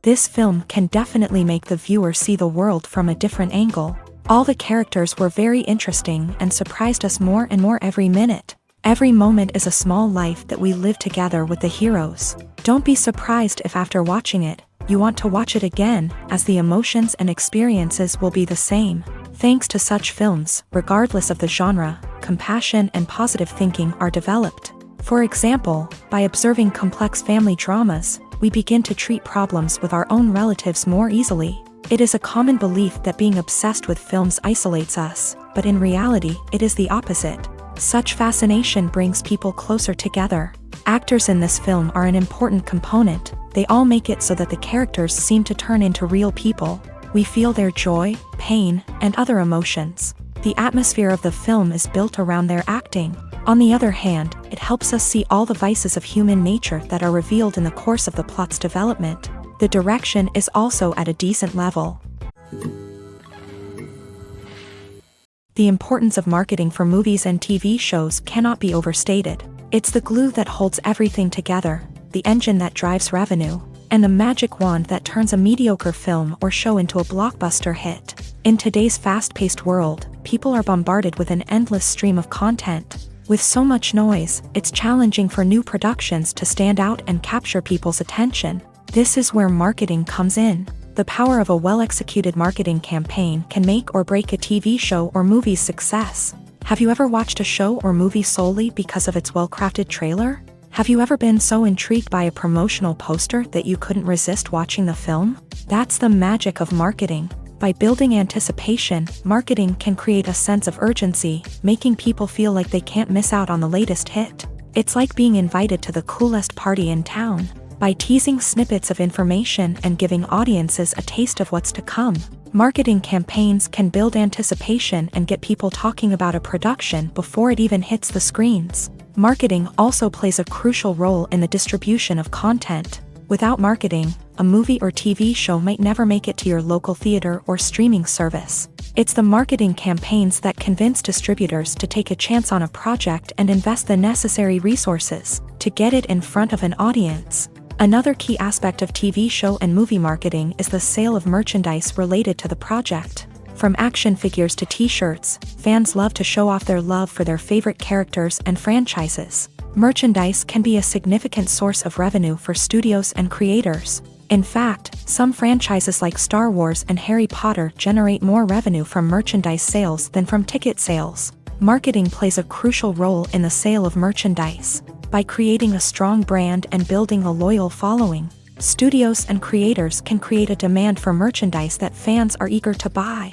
This film can definitely make the viewer see the world from a different angle. All the characters were very interesting and surprised us more and more every minute. Every moment is a small life that we live together with the heroes. Don't be surprised if after watching it, you want to watch it again, as the emotions and experiences will be the same. Thanks to such films, regardless of the genre, compassion and positive thinking are developed. For example, by observing complex family dramas, we begin to treat problems with our own relatives more easily. It is a common belief that being obsessed with films isolates us, but in reality, it is the opposite. Such fascination brings people closer together. Actors in this film are an important component. They all make it so that the characters seem to turn into real people. We feel their joy, pain, and other emotions. The atmosphere of the film is built around their acting. On the other hand, it helps us see all the vices of human nature that are revealed in the course of the plot's development. The direction is also at a decent level. The importance of marketing for movies and TV shows cannot be overstated. It's the glue that holds everything together, the engine that drives revenue, and the magic wand that turns a mediocre film or show into a blockbuster hit. In today's fast-paced world, people are bombarded with an endless stream of content. With so much noise, it's challenging for new productions to stand out and capture people's attention. This is where marketing comes in. The power of a well-executed marketing campaign can make or break a TV show or movie's success. Have you ever watched a show or movie solely because of its well-crafted trailer? Have you ever been so intrigued by a promotional poster that you couldn't resist watching the film? That's the magic of marketing. By building anticipation, marketing can create a sense of urgency, making people feel like they can't miss out on the latest hit. It's like being invited to the coolest party in town. By teasing snippets of information and giving audiences a taste of what's to come, marketing campaigns can build anticipation and get people talking about a production before it even hits the screens. Marketing also plays a crucial role in the distribution of content. Without marketing, a movie or TV show might never make it to your local theater or streaming service. It's the marketing campaigns that convince distributors to take a chance on a project and invest the necessary resources to get it in front of an audience. Another key aspect of TV show and movie marketing is the sale of merchandise related to the project. From action figures to t-shirts, fans love to show off their love for their favorite characters and franchises. Merchandise can be a significant source of revenue for studios and creators. In fact, some franchises like Star Wars and Harry Potter generate more revenue from merchandise sales than from ticket sales. Marketing plays a crucial role in the sale of merchandise. By creating a strong brand and building a loyal following, studios and creators can create a demand for merchandise that fans are eager to buy.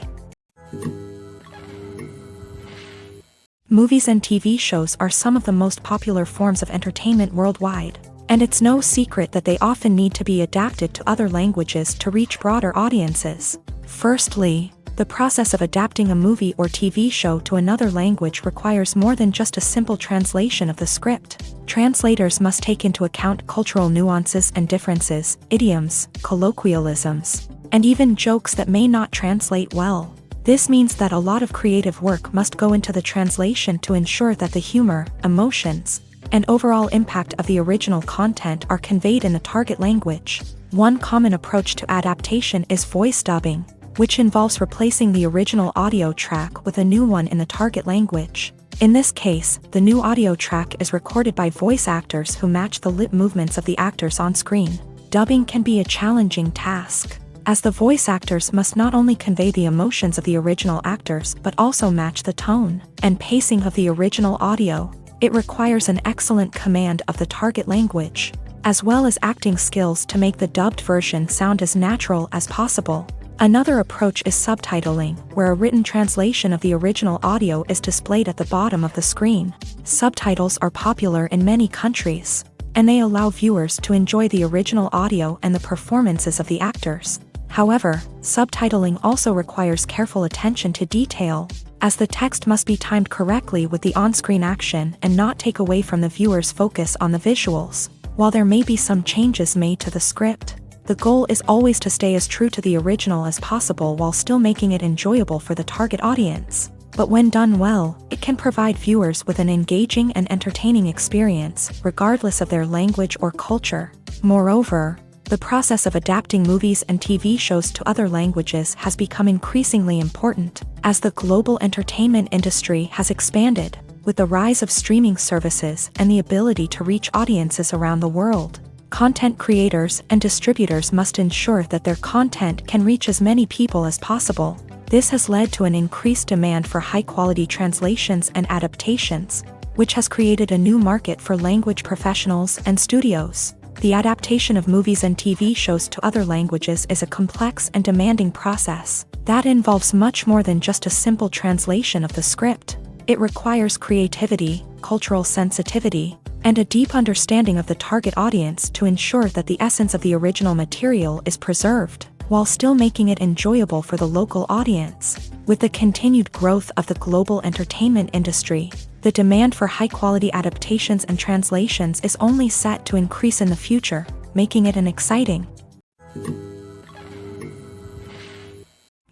Movies and TV shows are some of the most popular forms of entertainment worldwide, and it's no secret that they often need to be adapted to other languages to reach broader audiences. Firstly, the process of adapting a movie or TV show to another language requires more than just a simple translation of the script. Translators must take into account cultural nuances and differences, idioms, colloquialisms, and even jokes that may not translate well. This means that a lot of creative work must go into the translation to ensure that the humor, emotions, and overall impact of the original content are conveyed in the target language. One common approach to adaptation is voice dubbing, which involves replacing the original audio track with a new one in the target language. In this case, the new audio track is recorded by voice actors who match the lip movements of the actors on screen. Dubbing can be a challenging task, as the voice actors must not only convey the emotions of the original actors but also match the tone and pacing of the original audio. It requires an excellent command of the target language, as well as acting skills to make the dubbed version sound as natural as possible. Another approach is subtitling, where a written translation of the original audio is displayed at the bottom of the screen. Subtitles are popular in many countries, and they allow viewers to enjoy the original audio and the performances of the actors. However, subtitling also requires careful attention to detail, as the text must be timed correctly with the on-screen action and not take away from the viewer's focus on the visuals. While there may be some changes made to the script, the goal is always to stay as true to the original as possible while still making it enjoyable for the target audience. But when done well, it can provide viewers with an engaging and entertaining experience, regardless of their language or culture. Moreover, The process of adapting movies and TV shows to other languages has become increasingly important as the global entertainment industry has expanded, with the rise of streaming services and the ability to reach audiences around the world. Content creators and distributors must ensure that their content can reach as many people as possible. This has led to an increased demand for high-quality translations and adaptations, which has created a new market for language professionals and studios. The adaptation of movies and TV shows to other languages is a complex and demanding process that involves much more than just a simple translation of the script. It requires creativity, cultural sensitivity, and a deep understanding of the target audience to ensure that the essence of the original material is preserved, while still making it enjoyable for the local audience. With the continued growth of the global entertainment industry, the demand for high-quality adaptations and translations is only set to increase in the future, making it an exciting.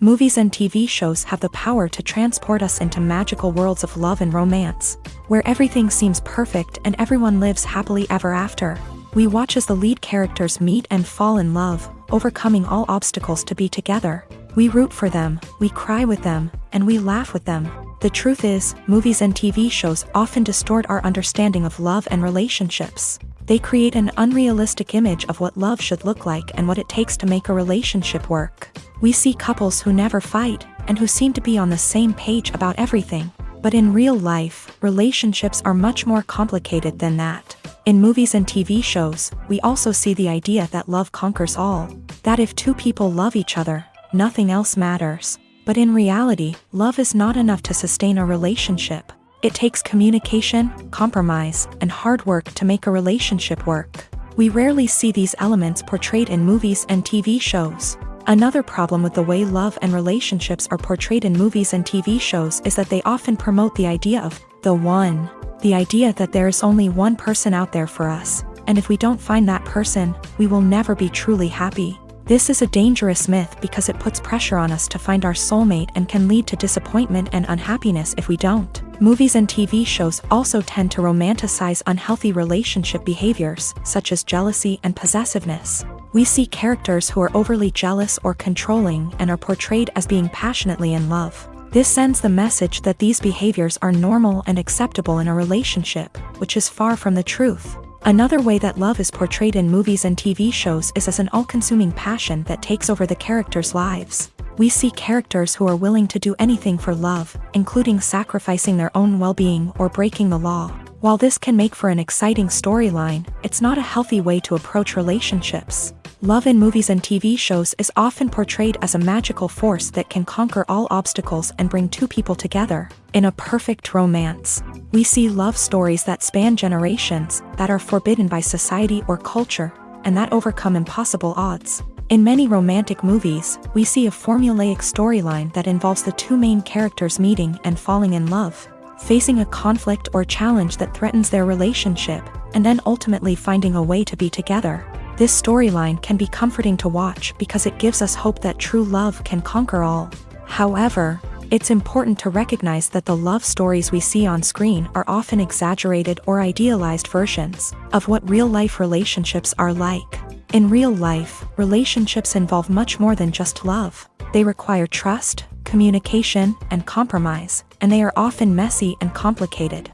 Movies and TV shows have the power to transport us into magical worlds of love and romance, where everything seems perfect and everyone lives happily ever after. We watch as the lead characters meet and fall in love, overcoming all obstacles to be together. We root for them, we cry with them, and we laugh with them. The truth is, movies and TV shows often distort our understanding of love and relationships. They create an unrealistic image of what love should look like and what it takes to make a relationship work. We see couples who never fight, and who seem to be on the same page about everything. But in real life, relationships are much more complicated than that. In movies and TV shows, we also see the idea that love conquers all. That if two people love each other, nothing else matters. But in reality, love is not enough to sustain a relationship. It takes communication, compromise, and hard work to make a relationship work. We rarely see these elements portrayed in movies and TV shows. Another problem with the way love and relationships are portrayed in movies and TV shows is that they often promote the idea of the one. The idea that there is only one person out there for us, and if we don't find that person, we will never be truly happy. This is a dangerous myth because it puts pressure on us to find our soulmate and can lead to disappointment and unhappiness if we don't. Movies and TV shows also tend to romanticize unhealthy relationship behaviors, such as jealousy and possessiveness. We see characters who are overly jealous or controlling and are portrayed as being passionately in love. This sends the message that these behaviors are normal and acceptable in a relationship, which is far from the truth. Another way that love is portrayed in movies and TV shows is as an all-consuming passion that takes over the characters' lives. We see characters who are willing to do anything for love, including sacrificing their own well-being or breaking the law. While this can make for an exciting storyline, it's not a healthy way to approach relationships. Love in movies and TV shows is often portrayed as a magical force that can conquer all obstacles and bring two people together. In a perfect romance, we see love stories that span generations, that are forbidden by society or culture, and that overcome impossible odds. In many romantic movies, we see a formulaic storyline that involves the two main characters meeting and falling in love, facing a conflict or challenge that threatens their relationship, and then ultimately finding a way to be together. This storyline can be comforting to watch because it gives us hope that true love can conquer all. However, it's important to recognize that the love stories we see on screen are often exaggerated or idealized versions of what real-life relationships are like. In real life, relationships involve much more than just love. They require trust, communication, and compromise, and they are often messy and complicated.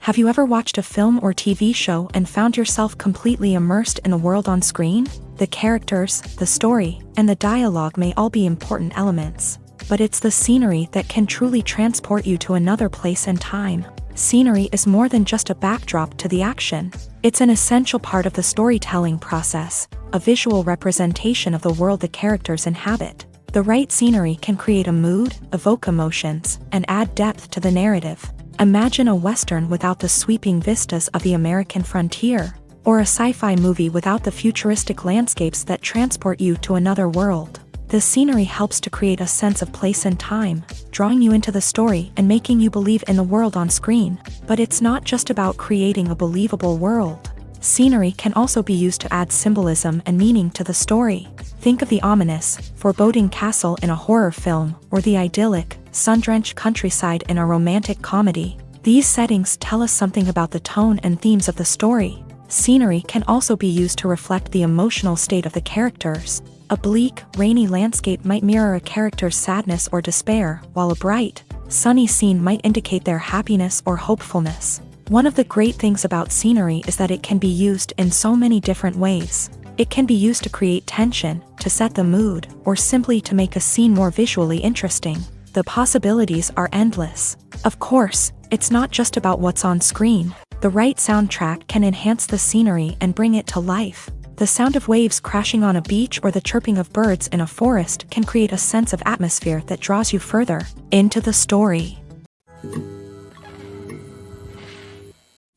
Have you ever watched a film or TV show and found yourself completely immersed in the world on screen? The characters, the story, and the dialogue may all be important elements, but it's the scenery that can truly transport you to another place and time. Scenery is more than just a backdrop to the action. It's an essential part of the storytelling process, a visual representation of the world the characters inhabit. The right scenery can create a mood, evoke emotions, and add depth to the narrative. Imagine a Western without the sweeping vistas of the American frontier, or a sci-fi movie without the futuristic landscapes that transport you to another world. The scenery helps to create a sense of place and time, drawing you into the story and making you believe in the world on screen. But it's not just about creating a believable world. Scenery can also be used to add symbolism and meaning to the story. Think of the ominous, foreboding castle in a horror film, or the idyllic, sun-drenched countryside in a romantic comedy. These settings tell us something about the tone and themes of the story. Scenery can also be used to reflect the emotional state of the characters. A bleak, rainy landscape might mirror a character's sadness or despair, while a bright, sunny scene might indicate their happiness or hopefulness. One of the great things about scenery is that it can be used in so many different ways. It can be used to create tension, to set the mood, or simply to make a scene more visually interesting. The possibilities are endless. Of course, it's not just about what's on screen. The right soundtrack can enhance the scenery and bring it to life. The sound of waves crashing on a beach or the chirping of birds in a forest can create a sense of atmosphere that draws you further into the story.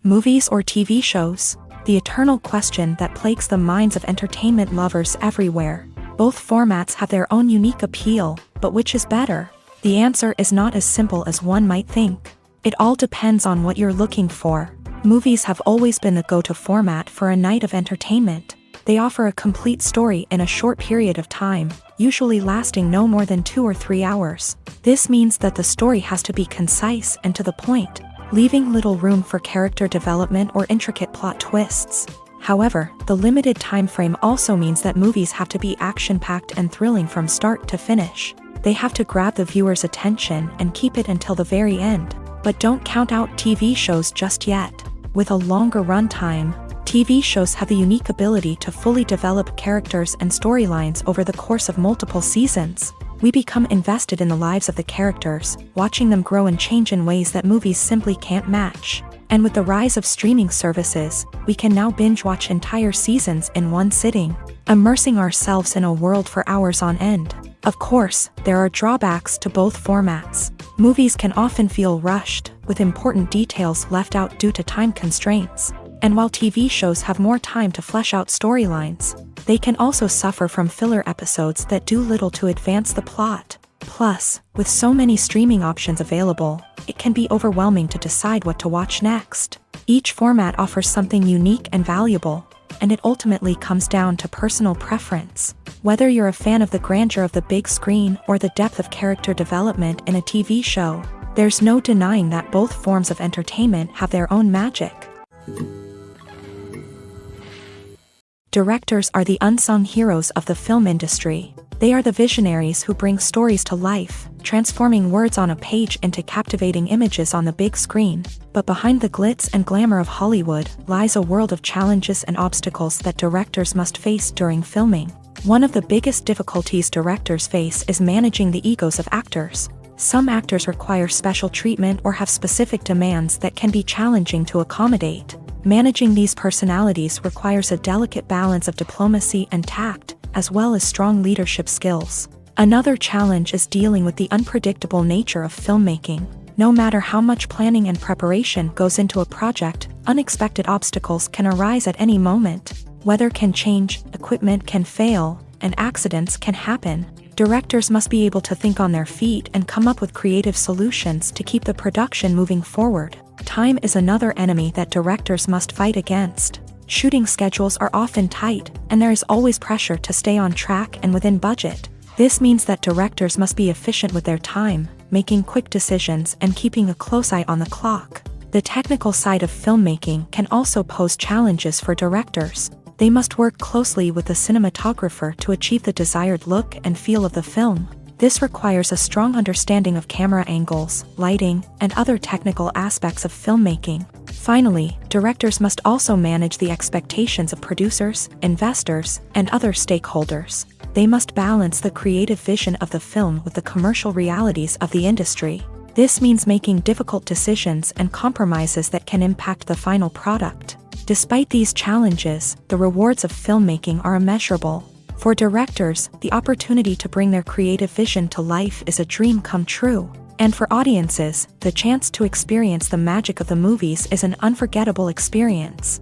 Movies or TV shows? The eternal question that plagues the minds of entertainment lovers everywhere. Both formats have their own unique appeal, but which is better? The answer is not as simple as one might think. It all depends on what you're looking for. Movies have always been the go-to format for a night of entertainment. They offer a complete story in a short period of time, usually lasting no more than 2 or 3 hours. This means that the story has to be concise and to the point, leaving little room for character development or intricate plot twists. However, the limited time frame also means that movies have to be action-packed and thrilling from start to finish. They have to grab the viewer's attention and keep it until the very end. But don't count out TV shows just yet. With a longer runtime, TV shows have the unique ability to fully develop characters and storylines over the course of multiple seasons. We become invested in the lives of the characters, watching them grow and change in ways that movies simply can't match. And with the rise of streaming services, we can now binge-watch entire seasons in one sitting, immersing ourselves in a world for hours on end. Of course, there are drawbacks to both formats. Movies can often feel rushed, with important details left out due to time constraints. And while TV shows have more time to flesh out storylines, they can also suffer from filler episodes that do little to advance the plot. Plus, with so many streaming options available, it can be overwhelming to decide what to watch next. Each format offers something unique and valuable, and it ultimately comes down to personal preference. Whether you're a fan of the grandeur of the big screen or the depth of character development in a TV show, there's no denying that both forms of entertainment have their own magic. Directors are the unsung heroes of the film industry. They are the visionaries who bring stories to life, transforming words on a page into captivating images on the big screen. But behind the glitz and glamour of Hollywood lies a world of challenges and obstacles that directors must face during filming. One of the biggest difficulties directors face is managing the egos of actors. Some actors require special treatment or have specific demands that can be challenging to accommodate. Managing these personalities requires a delicate balance of diplomacy and tact, as well as strong leadership skills. Another challenge is dealing with the unpredictable nature of filmmaking. No matter how much planning and preparation goes into a project, unexpected obstacles can arise at any moment. Weather can change, equipment can fail, and accidents can happen. Directors must be able to think on their feet and come up with creative solutions to keep the production moving forward. Time is another enemy that directors must fight against. Shooting schedules are often tight, and there is always pressure to stay on track and within budget. This means that directors must be efficient with their time, making quick decisions and keeping a close eye on the clock. The technical side of filmmaking can also pose challenges for directors. They must work closely with the cinematographer to achieve the desired look and feel of the film. This requires a strong understanding of camera angles, lighting, and other technical aspects of filmmaking. Finally, directors must also manage the expectations of producers, investors, and other stakeholders. They must balance the creative vision of the film with the commercial realities of the industry. This means making difficult decisions and compromises that can impact the final product. Despite these challenges, the rewards of filmmaking are immeasurable. For directors, the opportunity to bring their creative vision to life is a dream come true. And for audiences, the chance to experience the magic of the movies is an unforgettable experience.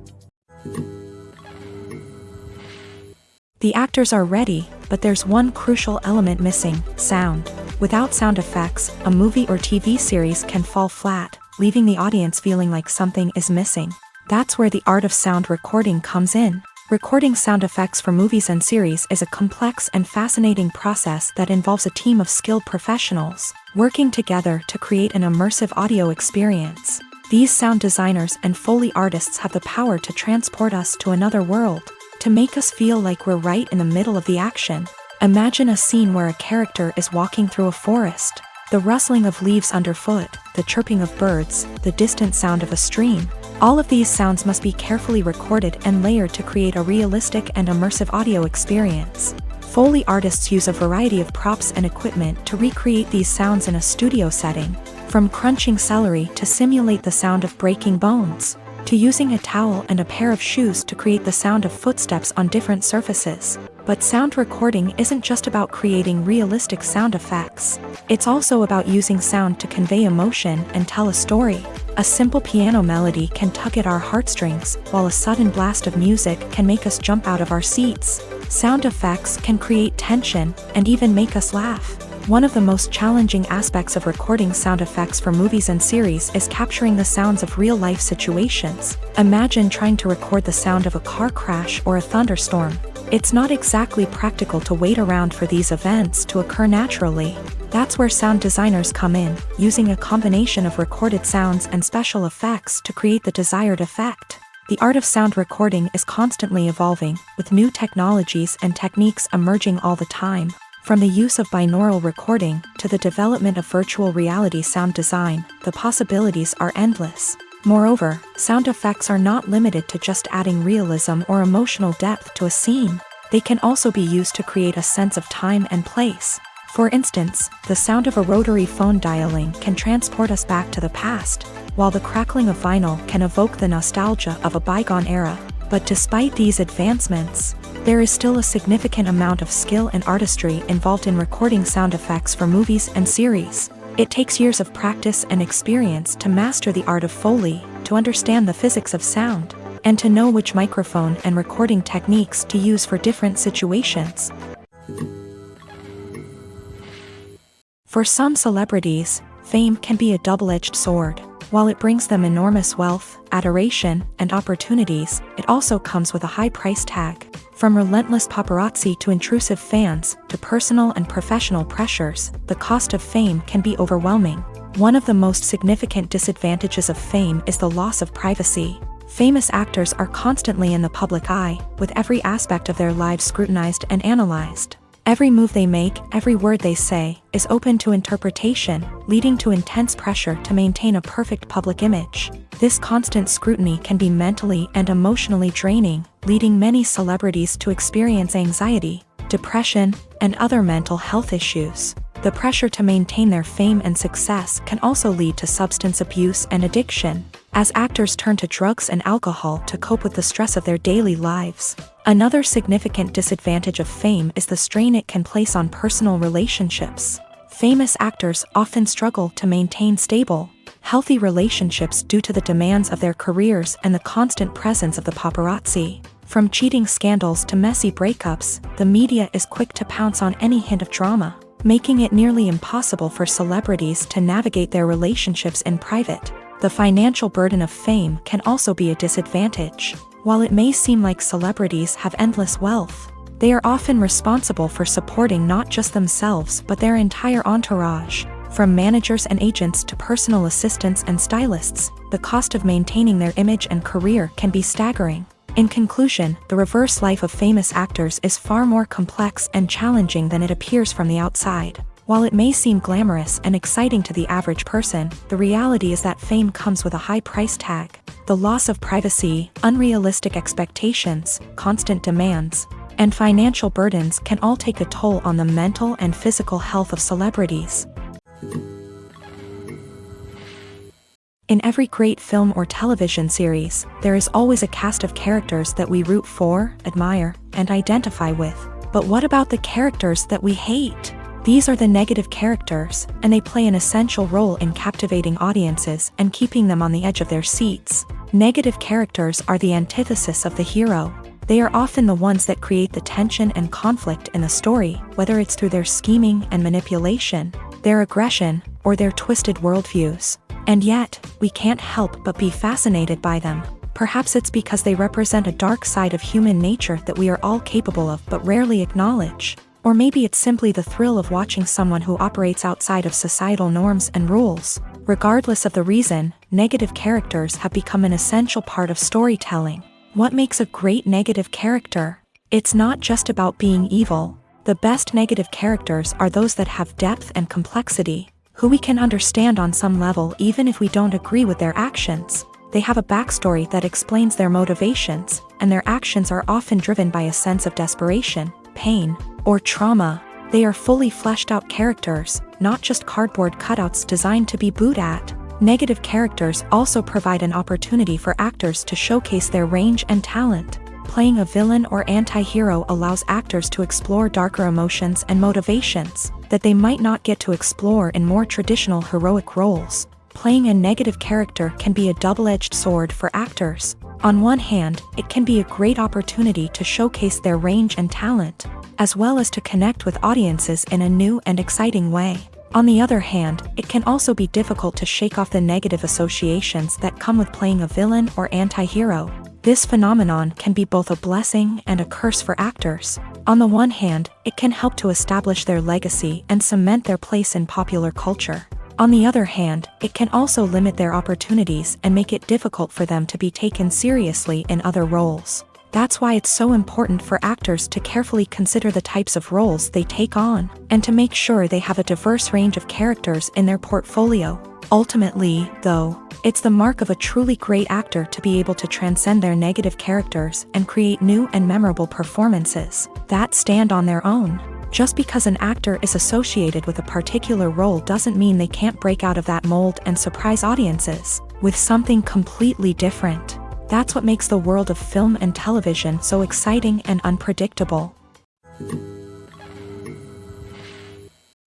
The actors are ready, but there's one crucial element missing: sound. Without sound effects, a movie or TV series can fall flat, leaving the audience feeling like something is missing. That's where the art of sound recording comes in. Recording sound effects for movies and series is a complex and fascinating process that involves a team of skilled professionals working together to create an immersive audio experience. These sound designers and Foley artists have the power to transport us to another world, to make us feel like we're right in the middle of the action. Imagine a scene where a character is walking through a forest. The rustling of leaves underfoot, the chirping of birds, the distant sound of a stream. All of these sounds must be carefully recorded and layered to create a realistic and immersive audio experience. Foley artists use a variety of props and equipment to recreate these sounds in a studio setting, from crunching celery to simulate the sound of breaking bones, to using a towel and a pair of shoes to create the sound of footsteps on different surfaces. But sound recording isn't just about creating realistic sound effects. It's also about using sound to convey emotion and tell a story. A simple piano melody can tug at our heartstrings, while a sudden blast of music can make us jump out of our seats. Sound effects can create tension and even make us laugh. One of the most challenging aspects of recording sound effects for movies and series is capturing the sounds of real-life situations. Imagine trying to record the sound of a car crash or a thunderstorm. It's not exactly practical to wait around for these events to occur naturally. That's where sound designers come in, using a combination of recorded sounds and special effects to create the desired effect. The art of sound recording is constantly evolving, with new technologies and techniques emerging all the time. From the use of binaural recording to the development of virtual reality sound design, the possibilities are endless. Moreover, sound effects are not limited to just adding realism or emotional depth to a scene. They can also be used to create a sense of time and place. For instance, the sound of a rotary phone dialing can transport us back to the past, while the crackling of vinyl can evoke the nostalgia of a bygone era. But despite these advancements, there is still a significant amount of skill and artistry involved in recording sound effects for movies and series. It takes years of practice and experience to master the art of Foley, to understand the physics of sound, and to know which microphone and recording techniques to use for different situations. For some celebrities, fame can be a double-edged sword. While it brings them enormous wealth, adoration, and opportunities, it also comes with a high price tag. From relentless paparazzi to intrusive fans, to personal and professional pressures, the cost of fame can be overwhelming. One of the most significant disadvantages of fame is the loss of privacy. Famous actors are constantly in the public eye, with every aspect of their lives scrutinized and analyzed. Every move they make, every word they say, is open to interpretation, leading to intense pressure to maintain a perfect public image. This constant scrutiny can be mentally and emotionally draining, leading many celebrities to experience anxiety, depression, and other mental health issues. The pressure to maintain their fame and success can also lead to substance abuse and addiction, as actors turn to drugs and alcohol to cope with the stress of their daily lives. Another significant disadvantage of fame is the strain it can place on personal relationships. Famous actors often struggle to maintain stable, healthy relationships due to the demands of their careers and the constant presence of the paparazzi. From cheating scandals to messy breakups, the media is quick to pounce on any hint of drama, making it nearly impossible for celebrities to navigate their relationships in private. The financial burden of fame can also be a disadvantage. While it may seem like celebrities have endless wealth, they are often responsible for supporting not just themselves but their entire entourage. From managers and agents to personal assistants and stylists, the cost of maintaining their image and career can be staggering. In conclusion, the reverse life of famous actors is far more complex and challenging than it appears from the outside. While it may seem glamorous and exciting to the average person, the reality is that fame comes with a high price tag. The loss of privacy, unrealistic expectations, constant demands, and financial burdens can all take a toll on the mental and physical health of celebrities. In every great film or television series, there is always a cast of characters that we root for, admire, and identify with. But what about the characters that we hate? These are the negative characters, and they play an essential role in captivating audiences and keeping them on the edge of their seats. Negative characters are the antithesis of the hero. They are often the ones that create the tension and conflict in the story, whether it's through their scheming and manipulation, their aggression, or their twisted worldviews. And yet, we can't help but be fascinated by them. Perhaps it's because they represent a dark side of human nature that we are all capable of but rarely acknowledge. Or maybe it's simply the thrill of watching someone who operates outside of societal norms and rules. Regardless of the reason, negative characters have become an essential part of storytelling. What makes a great negative character? It's not just about being evil. The best negative characters are those that have depth and complexity, who we can understand on some level even if we don't agree with their actions. They have a backstory that explains their motivations, and their actions are often driven by a sense of desperation, pain, or trauma. They are fully fleshed out characters, not just cardboard cutouts designed to be booed at. Negative characters also provide an opportunity for actors to showcase their range and talent. Playing a villain or anti-hero allows actors to explore darker emotions and motivations that they might not get to explore in more traditional heroic roles. Playing a negative character can be a double-edged sword for actors. On one hand, it can be a great opportunity to showcase their range and talent, as well as to connect with audiences in a new and exciting way. On the other hand, it can also be difficult to shake off the negative associations that come with playing a villain or anti-hero. This phenomenon can be both a blessing and a curse for actors. On the one hand, it can help to establish their legacy and cement their place in popular culture. On the other hand, it can also limit their opportunities and make it difficult for them to be taken seriously in other roles. That's why it's so important for actors to carefully consider the types of roles they take on, and to make sure they have a diverse range of characters in their portfolio. Ultimately, though, it's the mark of a truly great actor to be able to transcend their negative characters and create new and memorable performances that stand on their own. Just because an actor is associated with a particular role doesn't mean they can't break out of that mold and surprise audiences with something completely different. That's what makes the world of film and television so exciting and unpredictable.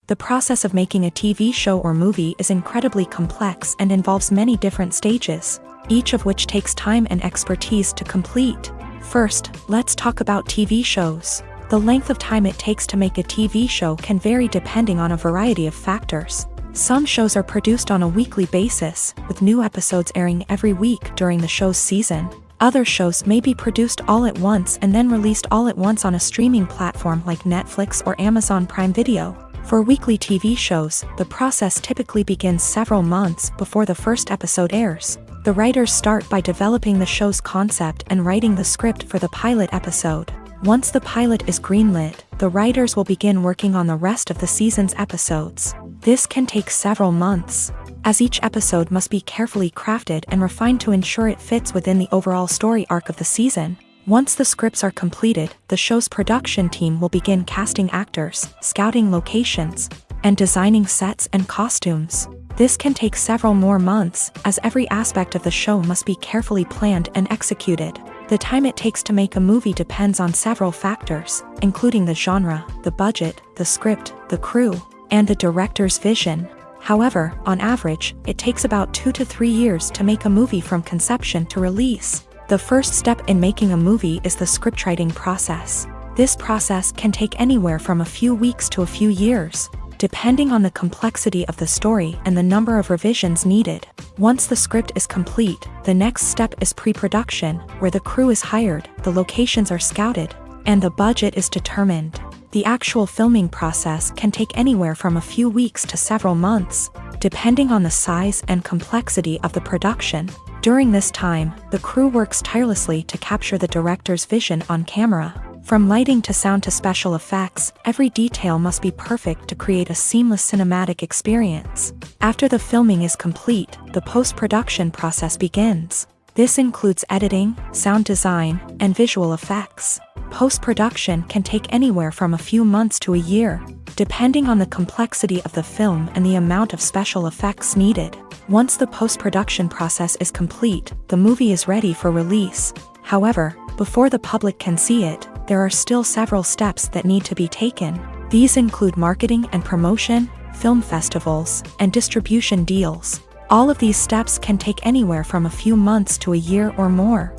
The process of making a TV show or movie is incredibly complex and involves many different stages, each of which takes time and expertise to complete. First, let's talk about TV shows. The length of time it takes to make a TV show can vary depending on a variety of factors. Some shows are produced on a weekly basis, with new episodes airing every week during the show's season. Other shows may be produced all at once and then released all at once on a streaming platform like Netflix or Amazon Prime Video. For weekly TV shows, the process typically begins several months before the first episode airs. The writers start by developing the show's concept and writing the script for the pilot episode. Once the pilot is greenlit, the writers will begin working on the rest of the season's episodes. This can take several months, as each episode must be carefully crafted and refined to ensure it fits within the overall story arc of the season. Once the scripts are completed, the show's production team will begin casting actors, scouting locations, and designing sets and costumes. This can take several more months, as every aspect of the show must be carefully planned and executed. The time it takes to make a movie depends on several factors, including the genre, the budget, the script, the crew, and the director's vision. However, on average, it takes about 2 to 3 years to make a movie from conception to release. The first step in making a movie is the scriptwriting process. This process can take anywhere from a few weeks to a few years, depending on the complexity of the story and the number of revisions needed. Once the script is complete, the next step is pre-production, where the crew is hired, the locations are scouted, and the budget is determined. The actual filming process can take anywhere from a few weeks to several months, depending on the size and complexity of the production. During this time, the crew works tirelessly to capture the director's vision on camera. From lighting to sound to special effects, every detail must be perfect to create a seamless cinematic experience. After the filming is complete, the post-production process begins. This includes editing, sound design, and visual effects. Post-production can take anywhere from a few months to a year, depending on the complexity of the film and the amount of special effects needed. Once the post-production process is complete, the movie is ready for release. However, before the public can see it, there are still several steps that need to be taken. These include marketing and promotion, film festivals, and distribution deals. All of these steps can take anywhere from a few months to a year or more.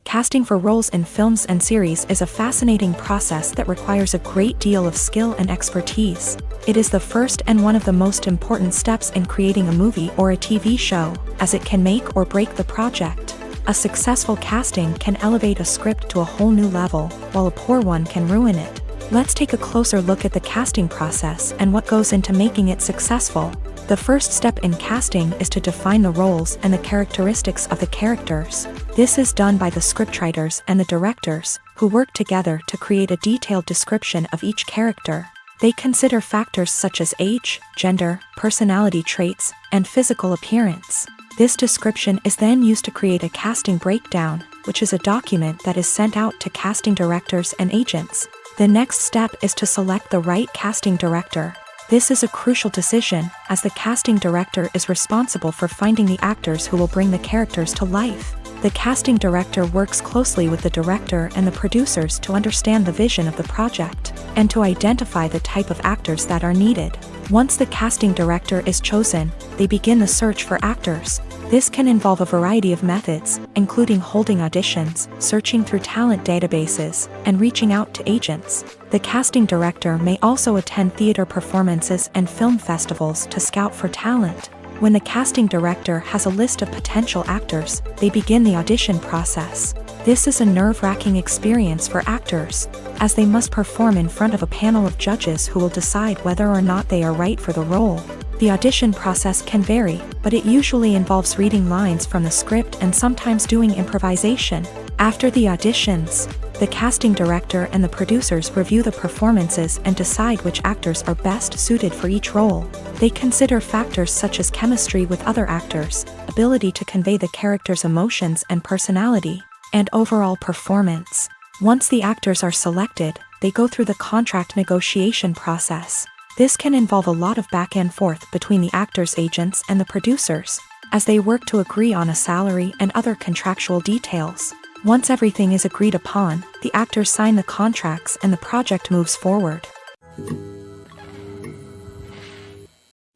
Casting for roles in films and series is a fascinating process that requires a great deal of skill and expertise. It is the first and one of the most important steps in creating a movie or a TV show, as it can make or break the project. A successful casting can elevate a script to a whole new level, while a poor one can ruin it. Let's take a closer look at the casting process and what goes into making it successful. The first step in casting is to define the roles and the characteristics of the characters. This is done by the scriptwriters and the directors, who work together to create a detailed description of each character. They consider factors such as age, gender, personality traits, and physical appearance. This description is then used to create a casting breakdown, which is a document that is sent out to casting directors and agents. The next step is to select the right casting director. This is a crucial decision, as the casting director is responsible for finding the actors who will bring the characters to life. The casting director works closely with the director and the producers to understand the vision of the project, and to identify the type of actors that are needed. Once the casting director is chosen, they begin the search for actors. This can involve a variety of methods, including holding auditions, searching through talent databases, and reaching out to agents. The casting director may also attend theater performances and film festivals to scout for talent. When the casting director has a list of potential actors, they begin the audition process. This is a nerve-wracking experience for actors, as they must perform in front of a panel of judges who will decide whether or not they are right for the role. The audition process can vary, but it usually involves reading lines from the script and sometimes doing improvisation. After the auditions, the casting director and the producers review the performances and decide which actors are best suited for each role. They consider factors such as chemistry with other actors, ability to convey the character's emotions and personality, and overall performance. Once the actors are selected, they go through the contract negotiation process. This can involve a lot of back and forth between the actors' agents and the producers, as they work to agree on a salary and other contractual details. Once everything is agreed upon, the actors sign the contracts and the project moves forward.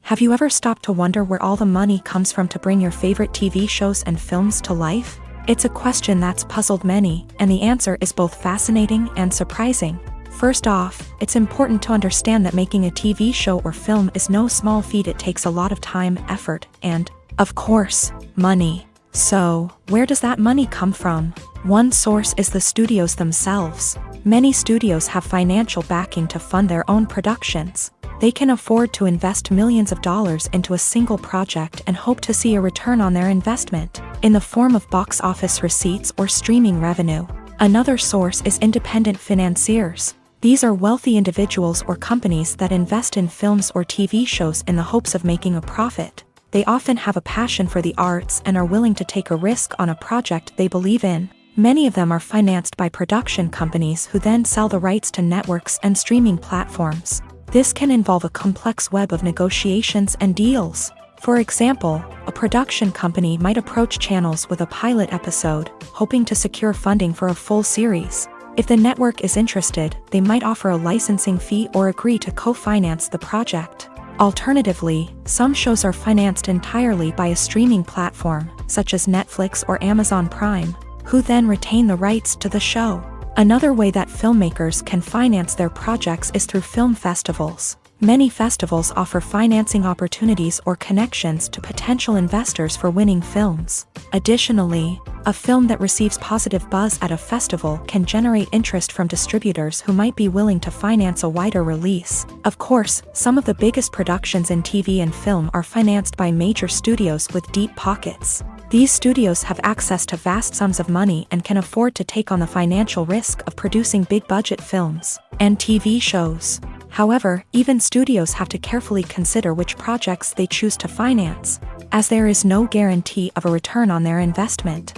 Have you ever stopped to wonder where all the money comes from to bring your favorite TV shows and films to life? It's a question that's puzzled many, and the answer is both fascinating and surprising. First off, it's important to understand that making a TV show or film is no small feat. It takes a lot of time, effort, and, of course, money. So, where does that money come from? One source is the studios themselves. Many studios have financial backing to fund their own productions. They can afford to invest millions of dollars into a single project and hope to see a return on their investment, in the form of box office receipts or streaming revenue. Another source is independent financiers. These are wealthy individuals or companies that invest in films or TV shows in the hopes of making a profit. They often have a passion for the arts and are willing to take a risk on a project they believe in. Many of them are financed by production companies who then sell the rights to networks and streaming platforms. This can involve a complex web of negotiations and deals. For example, a production company might approach channels with a pilot episode, hoping to secure funding for a full series. If the network is interested, they might offer a licensing fee or agree to co-finance the project. Alternatively, some shows are financed entirely by a streaming platform, such as Netflix or Amazon Prime, who then retain the rights to the show. Another way that filmmakers can finance their projects is through film festivals. Many festivals offer financing opportunities or connections to potential investors for winning films. Additionally, a film that receives positive buzz at a festival can generate interest from distributors who might be willing to finance a wider release. Of course, some of the biggest productions in TV and film are financed by major studios with deep pockets. These studios have access to vast sums of money and can afford to take on the financial risk of producing big-budget films and TV shows. However, even studios have to carefully consider which projects they choose to finance, as there is no guarantee of a return on their investment.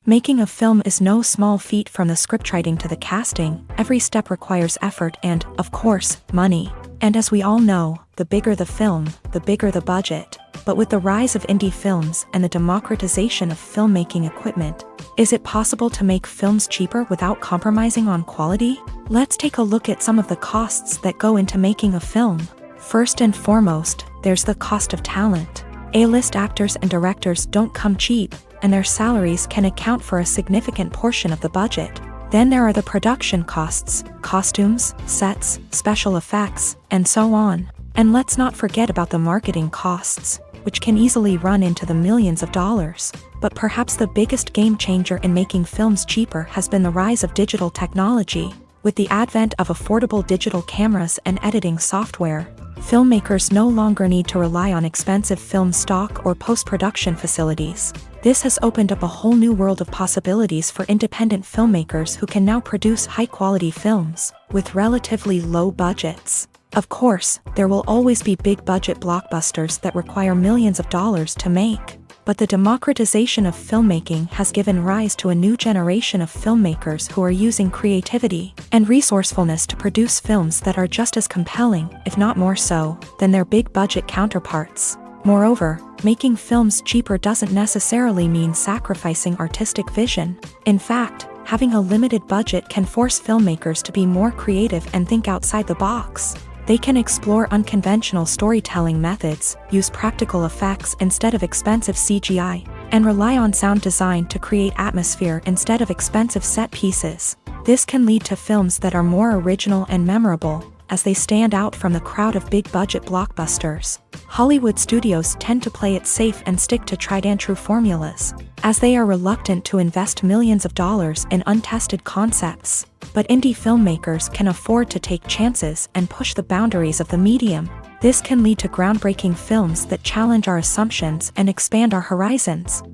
Making a film is no small feat. From the scriptwriting to the casting, every step requires effort and, of course, money. And as we all know, the bigger the film, the bigger the budget. But with the rise of indie films and the democratization of filmmaking equipment, is it possible to make films cheaper without compromising on quality? Let's take a look at some of the costs that go into making a film. First and foremost, there's the cost of talent. A-list actors and directors don't come cheap, and their salaries can account for a significant portion of the budget. Then there are the production costs, costumes, sets, special effects, and so on. And let's not forget about the marketing costs. which can easily run into the millions of dollars. But perhaps the biggest game changer in making films cheaper has been the rise of digital technology. With the advent of affordable digital cameras and editing software, filmmakers no longer need to rely on expensive film stock or post-production facilities. This has opened up a whole new world of possibilities for independent filmmakers who can now produce high-quality films with relatively low budgets. Of course, there will always be big-budget blockbusters that require millions of dollars to make. But the democratization of filmmaking has given rise to a new generation of filmmakers who are using creativity and resourcefulness to produce films that are just as compelling, if not more so, than their big-budget counterparts. Moreover, making films cheaper doesn't necessarily mean sacrificing artistic vision. In fact, having a limited budget can force filmmakers to be more creative and think outside the box. They can explore unconventional storytelling methods, use practical effects instead of expensive CGI, and rely on sound design to create atmosphere instead of expensive set pieces. This can lead to films that are more original and memorable, as they stand out from the crowd of big-budget blockbusters. Hollywood studios tend to play it safe and stick to tried-and-true formulas, as they are reluctant to invest millions of dollars in untested concepts. But indie filmmakers can afford to take chances and push the boundaries of the medium. This can lead to groundbreaking films that challenge our assumptions and expand our horizons.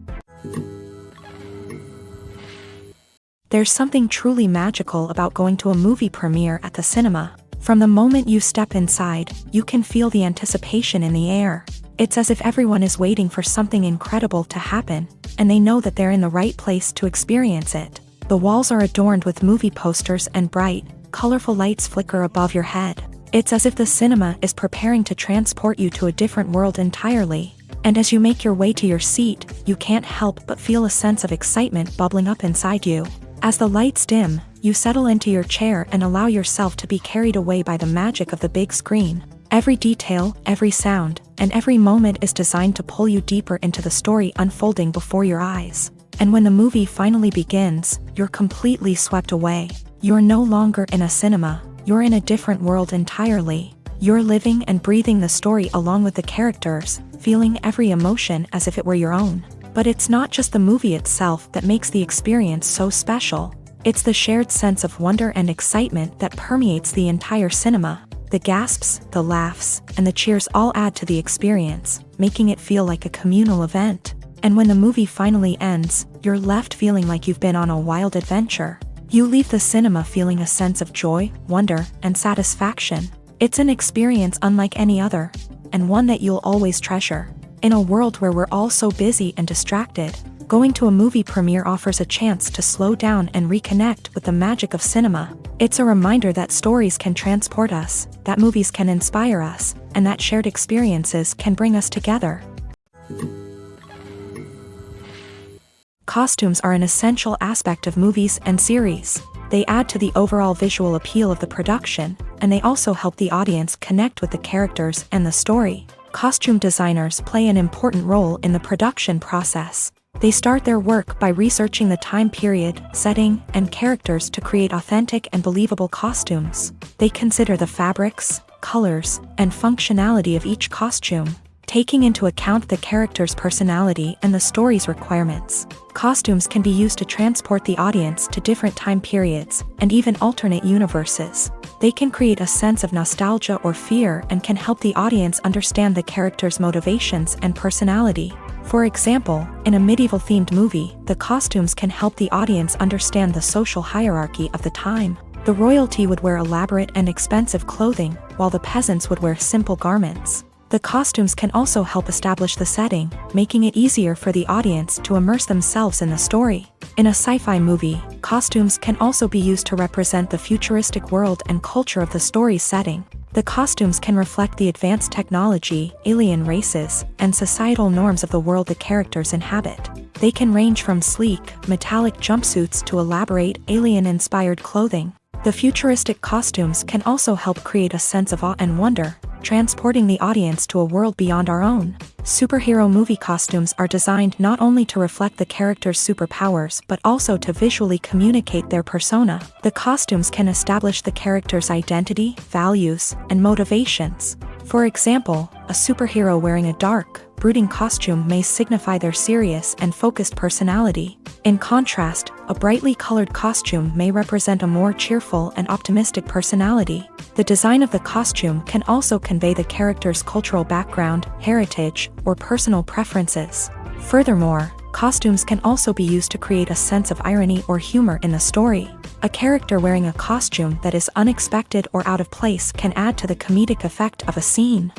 There's something truly magical about going to a movie premiere at the cinema. From the moment you step inside, you can feel the anticipation in the air. It's as if everyone is waiting for something incredible to happen, and they know that they're in the right place to experience it. The walls are adorned with movie posters and bright, colorful lights flicker above your head. It's as if the cinema is preparing to transport you to a different world entirely. And as you make your way to your seat, you can't help but feel a sense of excitement bubbling up inside you. As the lights dim, you settle into your chair and allow yourself to be carried away by the magic of the big screen. Every detail, every sound, and every moment is designed to pull you deeper into the story unfolding before your eyes. And when the movie finally begins, you're completely swept away. You're no longer in a cinema, you're in a different world entirely. You're living and breathing the story along with the characters, feeling every emotion as if it were your own. But it's not just the movie itself that makes the experience so special. It's the shared sense of wonder and excitement that permeates the entire cinema. The gasps, the laughs, and the cheers all add to the experience, making it feel like a communal event. And when the movie finally ends, you're left feeling like you've been on a wild adventure. You leave the cinema feeling a sense of joy, wonder, and satisfaction. It's an experience unlike any other, and one that you'll always treasure. In a world where we're all so busy and distracted, going to a movie premiere offers a chance to slow down and reconnect with the magic of cinema. It's a reminder that stories can transport us, that movies can inspire us, and that shared experiences can bring us together. Costumes are an essential aspect of movies and series. They add to the overall visual appeal of the production, and they also help the audience connect with the characters and the story. Costume designers play an important role in the production process. They start their work by researching the time period, setting, and characters to create authentic and believable costumes. They consider the fabrics, colors, and functionality of each costume, taking into account the character's personality and the story's requirements. Costumes can be used to transport the audience to different time periods and even alternate universes. They can create a sense of nostalgia or fear and can help the audience understand the character's motivations and personality. For example, in a medieval-themed movie, the costumes can help the audience understand the social hierarchy of the time. The royalty would wear elaborate and expensive clothing, while the peasants would wear simple garments. The costumes can also help establish the setting, making it easier for the audience to immerse themselves in the story. In a sci-fi movie, costumes can also be used to represent the futuristic world and culture of the story's setting. The costumes can reflect the advanced technology, alien races, and societal norms of the world the characters inhabit. They can range from sleek, metallic jumpsuits to elaborate, alien-inspired clothing. The futuristic costumes can also help create a sense of awe and wonder, transporting the audience to a world beyond our own. Superhero movie costumes are designed not only to reflect the character's superpowers but also to visually communicate their persona. The costumes can establish the character's identity, values, and motivations. For example, a superhero wearing a dark, brooding costume may signify their serious and focused personality. In contrast, a brightly colored costume may represent a more cheerful and optimistic personality. The design of the costume can also convey the character's cultural background, heritage, or personal preferences. Furthermore, costumes can also be used to create a sense of irony or humor in the story. A character wearing a costume that is unexpected or out of place can add to the comedic effect of a scene.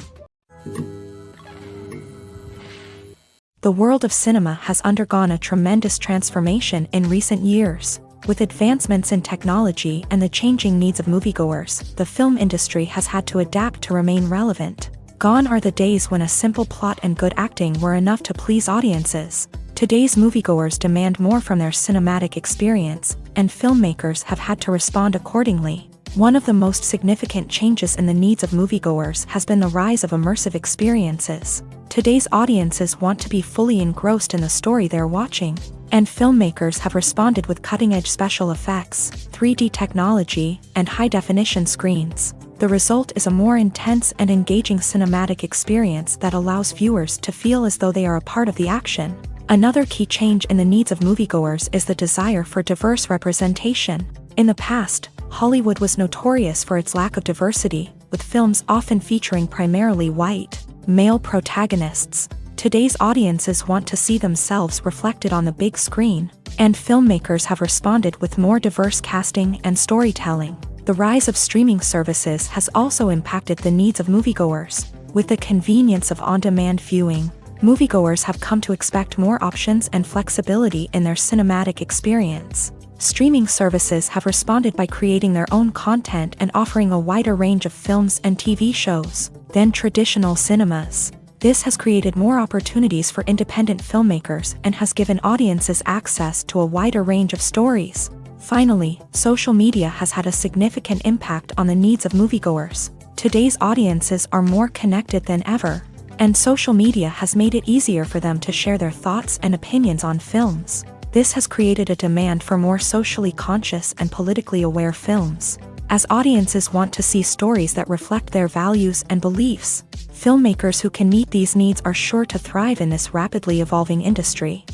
The world of cinema has undergone a tremendous transformation in recent years. With advancements in technology and the changing needs of moviegoers, the film industry has had to adapt to remain relevant. Gone are the days when a simple plot and good acting were enough to please audiences. Today's moviegoers demand more from their cinematic experience, and filmmakers have had to respond accordingly. One of the most significant changes in the needs of moviegoers has been the rise of immersive experiences. Today's audiences want to be fully engrossed in the story they're watching, and filmmakers have responded with cutting-edge special effects, 3D technology, and high-definition screens. The result is a more intense and engaging cinematic experience that allows viewers to feel as though they are a part of the action. Another key change in the needs of moviegoers is the desire for diverse representation. In the past, Hollywood was notorious for its lack of diversity, with films often featuring primarily white, male protagonists. Today's audiences want to see themselves reflected on the big screen, and filmmakers have responded with more diverse casting and storytelling. The rise of streaming services has also impacted the needs of moviegoers. With the convenience of on-demand viewing, moviegoers have come to expect more options and flexibility in their cinematic experience. Streaming services have responded by creating their own content and offering a wider range of films and TV shows than traditional cinemas. This has created more opportunities for independent filmmakers and has given audiences access to a wider range of stories. Finally, social media has had a significant impact on the needs of moviegoers. Today's audiences are more connected than ever, and social media has made it easier for them to share their thoughts and opinions on films. This has created a demand for more socially conscious and politically aware films. As audiences want to see stories that reflect their values and beliefs, filmmakers who can meet these needs are sure to thrive in this rapidly evolving industry.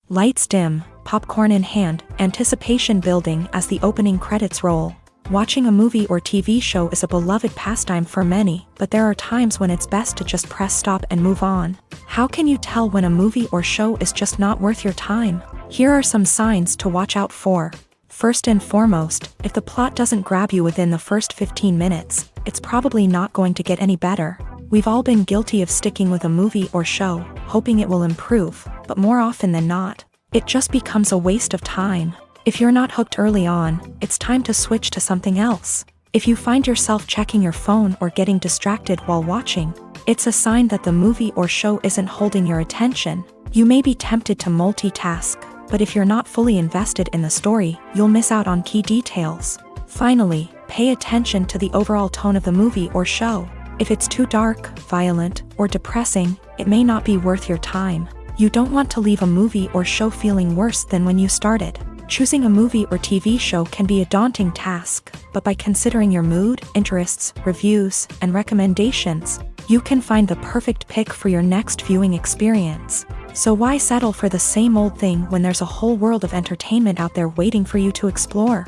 Lights dim, popcorn in hand, anticipation building as the opening credits roll. Watching a movie or TV show is a beloved pastime for many, but there are times when it's best to just press stop and move on. How can you tell when a movie or show is just not worth your time? Here are some signs to watch out for. First and foremost, if the plot doesn't grab you within the first 15 minutes, it's probably not going to get any better. We've all been guilty of sticking with a movie or show, hoping it will improve, but more often than not, it just becomes a waste of time. If you're not hooked early on, it's time to switch to something else. If you find yourself checking your phone or getting distracted while watching, it's a sign that the movie or show isn't holding your attention. You may be tempted to multitask, but if you're not fully invested in the story, you'll miss out on key details. Finally, pay attention to the overall tone of the movie or show. If it's too dark, violent, or depressing, it may not be worth your time. You don't want to leave a movie or show feeling worse than when you started. Choosing a movie or TV show can be a daunting task, but by considering your mood, interests, reviews, and recommendations, you can find the perfect pick for your next viewing experience. So why settle for the same old thing when there's a whole world of entertainment out there waiting for you to explore?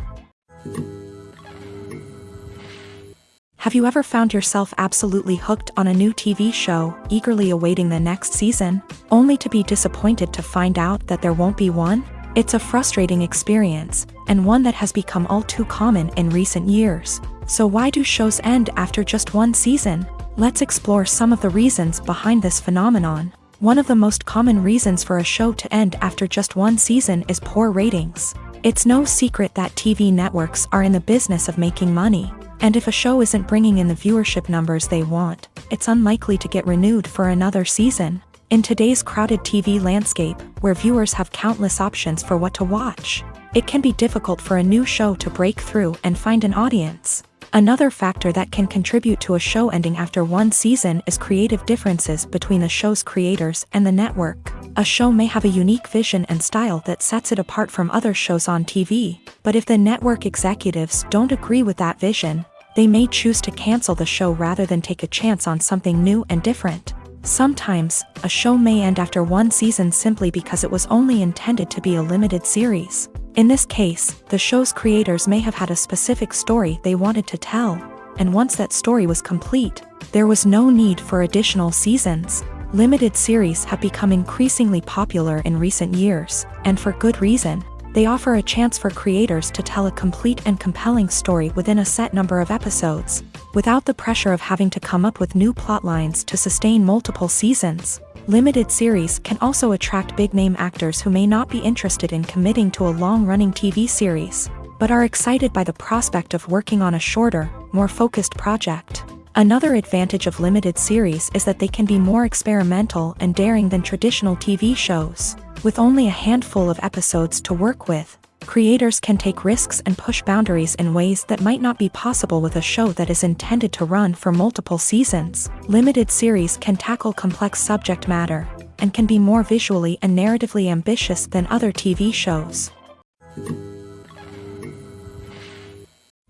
Have you ever found yourself absolutely hooked on a new TV show, eagerly awaiting the next season, only to be disappointed to find out that there won't be one? It's a frustrating experience, and one that has become all too common in recent years. So why do shows end after just one season? Let's explore some of the reasons behind this phenomenon. One of the most common reasons for a show to end after just one season is poor ratings. It's no secret that TV networks are in the business of making money, and if a show isn't bringing in the viewership numbers they want, it's unlikely to get renewed for another season. In today's crowded TV landscape, where viewers have countless options for what to watch, it can be difficult for a new show to break through and find an audience. Another factor that can contribute to a show ending after one season is creative differences between the show's creators and the network. A show may have a unique vision and style that sets it apart from other shows on TV, but if the network executives don't agree with that vision, They may choose to cancel the show rather than take a chance on something new and different. Sometimes, a show may end after one season simply because it was only intended to be a limited series. In this case, the show's creators may have had a specific story they wanted to tell, and once that story was complete, there was no need for additional seasons. Limited series have become increasingly popular in recent years, and for good reason. They offer a chance for creators to tell a complete and compelling story within a set number of episodes, without the pressure of having to come up with new plotlines to sustain multiple seasons. Limited series can also attract big-name actors who may not be interested in committing to a long-running TV series, but are excited by the prospect of working on a shorter, more focused project. Another advantage of limited series is that they can be more experimental and daring than traditional TV shows. With only a handful of episodes to work with, creators can take risks and push boundaries in ways that might not be possible with a show that is intended to run for multiple seasons. Limited series can tackle complex subject matter, and can be more visually and narratively ambitious than other TV shows.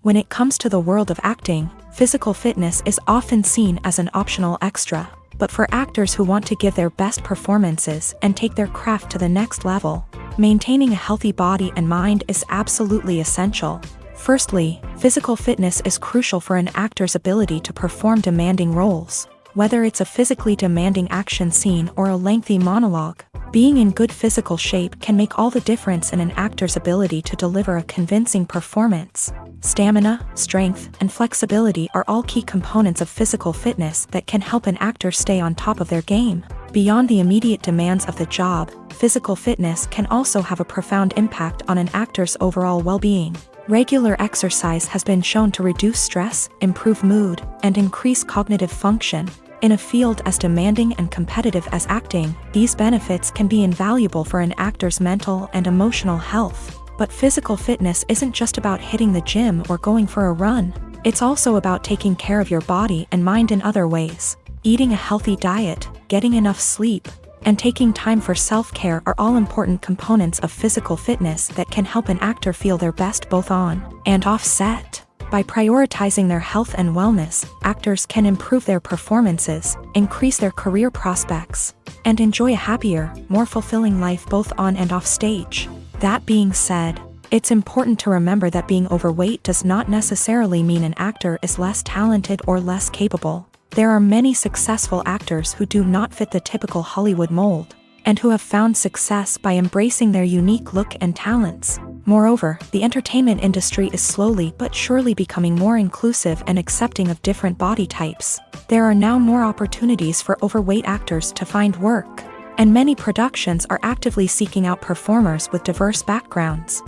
When it comes to the world of acting, physical fitness is often seen as an optional extra. But for actors who want to give their best performances and take their craft to the next level, maintaining a healthy body and mind is absolutely essential. Firstly, physical fitness is crucial for an actor's ability to perform demanding roles. Whether it's a physically demanding action scene or a lengthy monologue, being in good physical shape can make all the difference in an actor's ability to deliver a convincing performance. Stamina, strength, and flexibility are all key components of physical fitness that can help an actor stay on top of their game. Beyond the immediate demands of the job, physical fitness can also have a profound impact on an actor's overall well-being. Regular exercise has been shown to reduce stress, improve mood, and increase cognitive function. In a field as demanding and competitive as acting, these benefits can be invaluable for an actor's mental and emotional health. But physical fitness isn't just about hitting the gym or going for a run. It's also about taking care of your body and mind in other ways. Eating a healthy diet, getting enough sleep, and taking time for self-care are all important components of physical fitness that can help an actor feel their best both on and off set. By prioritizing their health and wellness, actors can improve their performances, increase their career prospects, and enjoy a happier, more fulfilling life both on and off stage. That being said, it's important to remember that being overweight does not necessarily mean an actor is less talented or less capable. There are many successful actors who do not fit the typical Hollywood mold, and who have found success by embracing their unique look and talents. Moreover, the entertainment industry is slowly but surely becoming more inclusive and accepting of different body types. There are now more opportunities for overweight actors to find work, and many productions are actively seeking out performers with diverse backgrounds.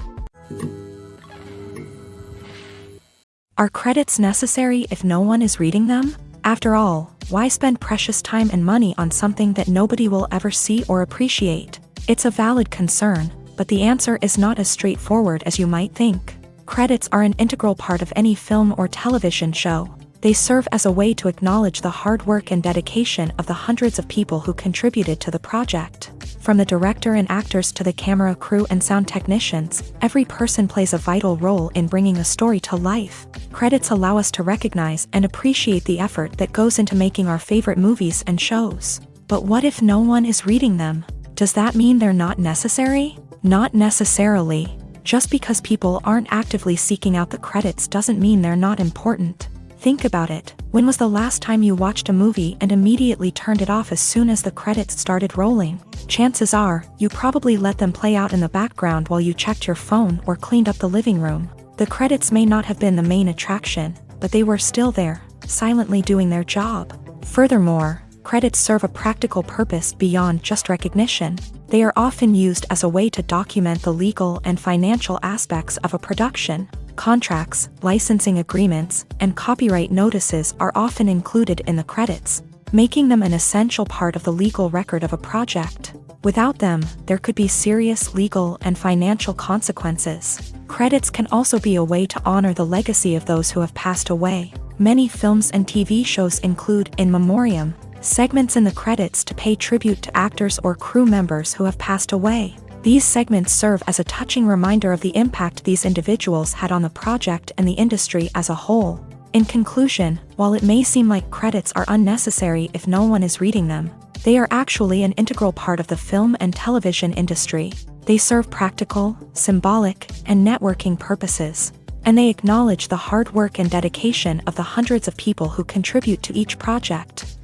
Are credits necessary if no one is reading them? After all, why spend precious time and money on something that nobody will ever see or appreciate? It's a valid concern, but the answer is not as straightforward as you might think. Credits are an integral part of any film or television show. They serve as a way to acknowledge the hard work and dedication of the hundreds of people who contributed to the project. From the director and actors to the camera crew and sound technicians, every person plays a vital role in bringing a story to life. Credits allow us to recognize and appreciate the effort that goes into making our favorite movies and shows. But what if no one is reading them? Does that mean they're not necessary? Not necessarily. Just because people aren't actively seeking out the credits doesn't mean they're not important. Think about it. When was the last time you watched a movie and immediately turned it off as soon as the credits started rolling? Chances are, you probably let them play out in the background while you checked your phone or cleaned up the living room. The credits may not have been the main attraction, but they were still there, silently doing their job. Furthermore, credits serve a practical purpose beyond just recognition. They are often used as a way to document the legal and financial aspects of a production. Contracts, licensing agreements, and copyright notices are often included in the credits, making them an essential part of the legal record of a project. Without them, there could be serious legal and financial consequences. Credits can also be a way to honor the legacy of those who have passed away. Many films and TV shows include in memoriam segments in the credits to pay tribute to actors or crew members who have passed away. These segments serve as a touching reminder of the impact these individuals had on the project and the industry as a whole. In conclusion, while it may seem like credits are unnecessary if no one is reading them, they are actually an integral part of the film and television industry. They serve practical, symbolic, and networking purposes, and they acknowledge the hard work and dedication of the hundreds of people who contribute to each project.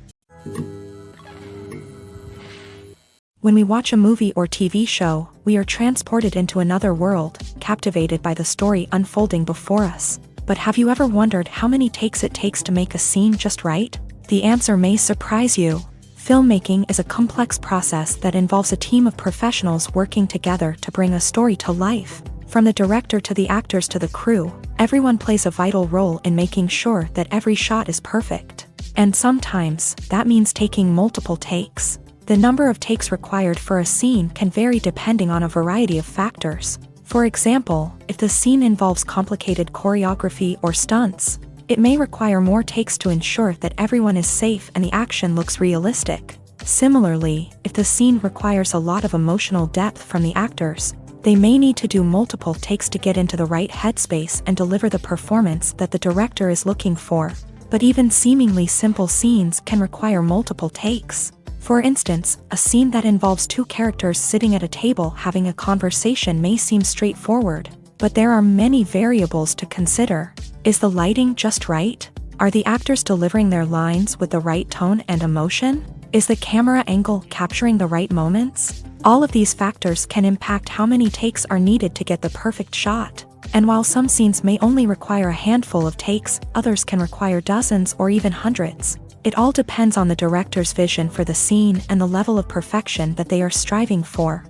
When we watch a movie or TV show, we are transported into another world, captivated by the story unfolding before us. But have you ever wondered how many takes it takes to make a scene just right? The answer may surprise you. Filmmaking is a complex process that involves a team of professionals working together to bring a story to life. From the director to the actors to the crew, everyone plays a vital role in making sure that every shot is perfect. And sometimes, that means taking multiple takes. The number of takes required for a scene can vary depending on a variety of factors. For example, if the scene involves complicated choreography or stunts, it may require more takes to ensure that everyone is safe and the action looks realistic. Similarly, if the scene requires a lot of emotional depth from the actors, they may need to do multiple takes to get into the right headspace and deliver the performance that the director is looking for. But even seemingly simple scenes can require multiple takes. For instance, a scene that involves two characters sitting at a table having a conversation may seem straightforward, but there are many variables to consider. Is the lighting just right? Are the actors delivering their lines with the right tone and emotion? Is the camera angle capturing the right moments? All of these factors can impact how many takes are needed to get the perfect shot. And while some scenes may only require a handful of takes, others can require dozens or even hundreds. It all depends on the director's vision for the scene and the level of perfection that they are striving for.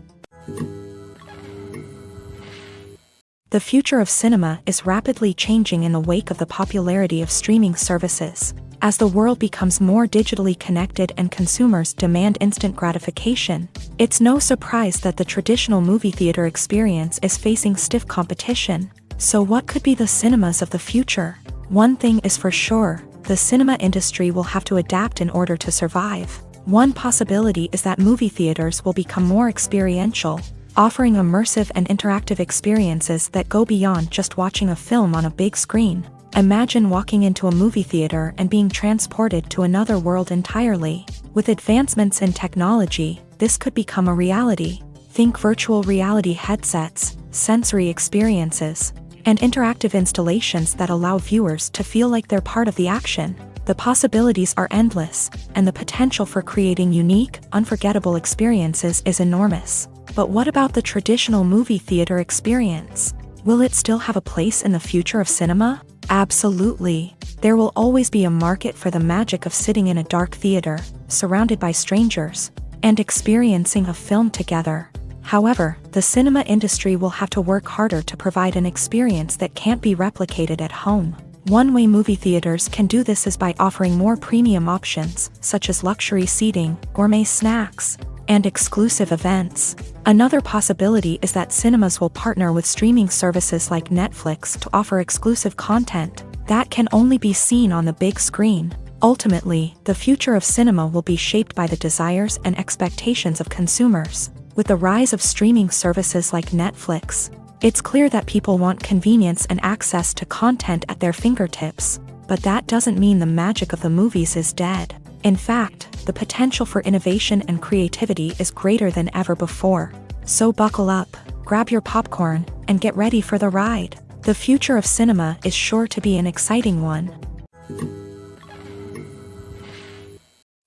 The future of cinema is rapidly changing in the wake of the popularity of streaming services. As the world becomes more digitally connected and consumers demand instant gratification, it's no surprise that the traditional movie theater experience is facing stiff competition. So what could be the cinemas of the future? One thing is for sure. The cinema industry will have to adapt in order to survive. One possibility is that movie theaters will become more experiential, offering immersive and interactive experiences that go beyond just watching a film on a big screen. Imagine walking into a movie theater and being transported to another world entirely. With advancements in technology, this could become a reality. Think virtual reality headsets, sensory experiences, and interactive installations that allow viewers to feel like they're part of the action. The possibilities are endless, and the potential for creating unique, unforgettable experiences is enormous. But what about the traditional movie theater experience? Will it still have a place in the future of cinema? Absolutely. There will always be a market for the magic of sitting in a dark theater, surrounded by strangers, and experiencing a film together. However, the cinema industry will have to work harder to provide an experience that can't be replicated at home. One way movie theaters can do this is by offering more premium options, such as luxury seating, gourmet snacks, and exclusive events. Another possibility is that cinemas will partner with streaming services like Netflix to offer exclusive content that can only be seen on the big screen. Ultimately, the future of cinema will be shaped by the desires and expectations of consumers. With the rise of streaming services like Netflix, it's clear that people want convenience and access to content at their fingertips. But that doesn't mean the magic of the movies is dead. In fact, the potential for innovation and creativity is greater than ever before. So buckle up, grab your popcorn, and get ready for the ride. The future of cinema is sure to be an exciting one.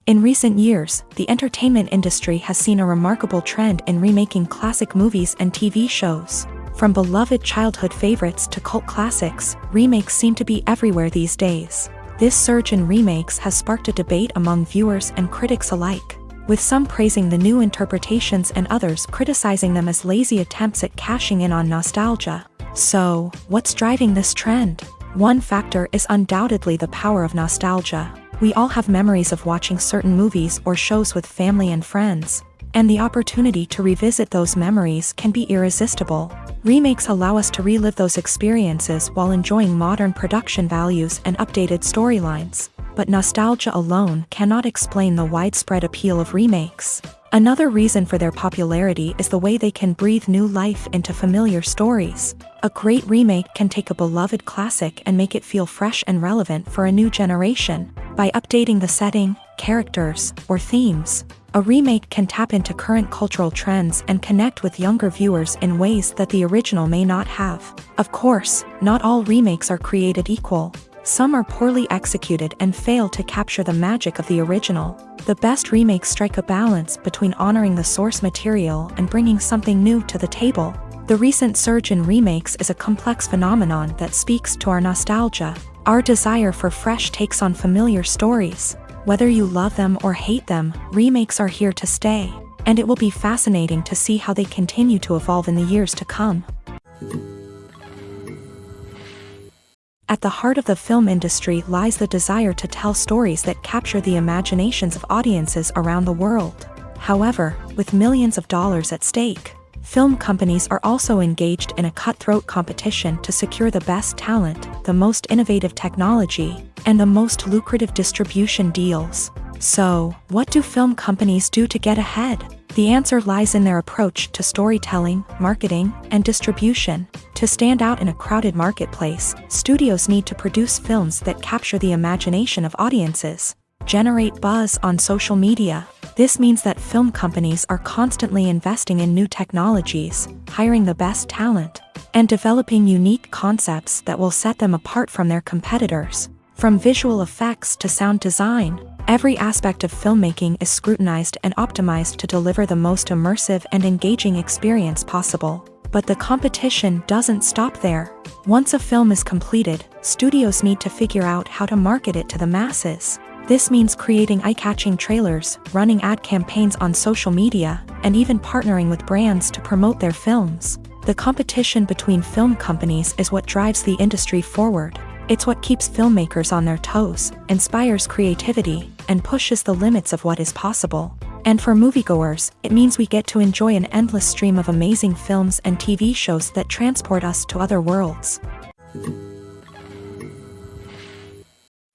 In recent years, the entertainment industry has seen a remarkable trend in remaking classic movies and TV shows. From beloved childhood favorites to cult classics, remakes seem to be everywhere these days. This surge in remakes has sparked a debate among viewers and critics alike, with some praising the new interpretations and others criticizing them as lazy attempts at cashing in on nostalgia. So, what's driving this trend? One factor is undoubtedly the power of nostalgia. We all have memories of watching certain movies or shows with family and friends, and the opportunity to revisit those memories can be irresistible. Remakes allow us to relive those experiences while enjoying modern production values and updated storylines. But nostalgia alone cannot explain the widespread appeal of remakes. Another reason for their popularity is the way they can breathe new life into familiar stories. A great remake can take a beloved classic and make it feel fresh and relevant for a new generation. By updating the setting, characters, or themes, a remake can tap into current cultural trends and connect with younger viewers in ways that the original may not have. Of course, not all remakes are created equal. Some are poorly executed and fail to capture the magic of the original. The best remakes strike a balance between honoring the source material and bringing something new to the table. The recent surge in remakes is a complex phenomenon that speaks to our nostalgia, our desire for fresh takes on familiar stories. Whether you love them or hate them, remakes are here to stay, and it will be fascinating to see how they continue to evolve in the years to come. At the heart of the film industry lies the desire to tell stories that capture the imaginations of audiences around the world. However, with millions of dollars at stake, film companies are also engaged in a cutthroat competition to secure the best talent, the most innovative technology, and the most lucrative distribution deals. So, what do film companies do to get ahead? The answer lies in their approach to storytelling, marketing, and distribution. To stand out in a crowded marketplace, studios need to produce films that capture the imagination of audiences, generate buzz on social media. This means that film companies are constantly investing in new technologies, hiring the best talent, and developing unique concepts that will set them apart from their competitors. From visual effects to sound design, every aspect of filmmaking is scrutinized and optimized to deliver the most immersive and engaging experience possible. But the competition doesn't stop there. Once a film is completed, studios need to figure out how to market it to the masses. This means creating eye-catching trailers, running ad campaigns on social media, and even partnering with brands to promote their films. The competition between film companies is what drives the industry forward. It's what keeps filmmakers on their toes, inspires creativity, and pushes the limits of what is possible. And for moviegoers, it means we get to enjoy an endless stream of amazing films and TV shows that transport us to other worlds.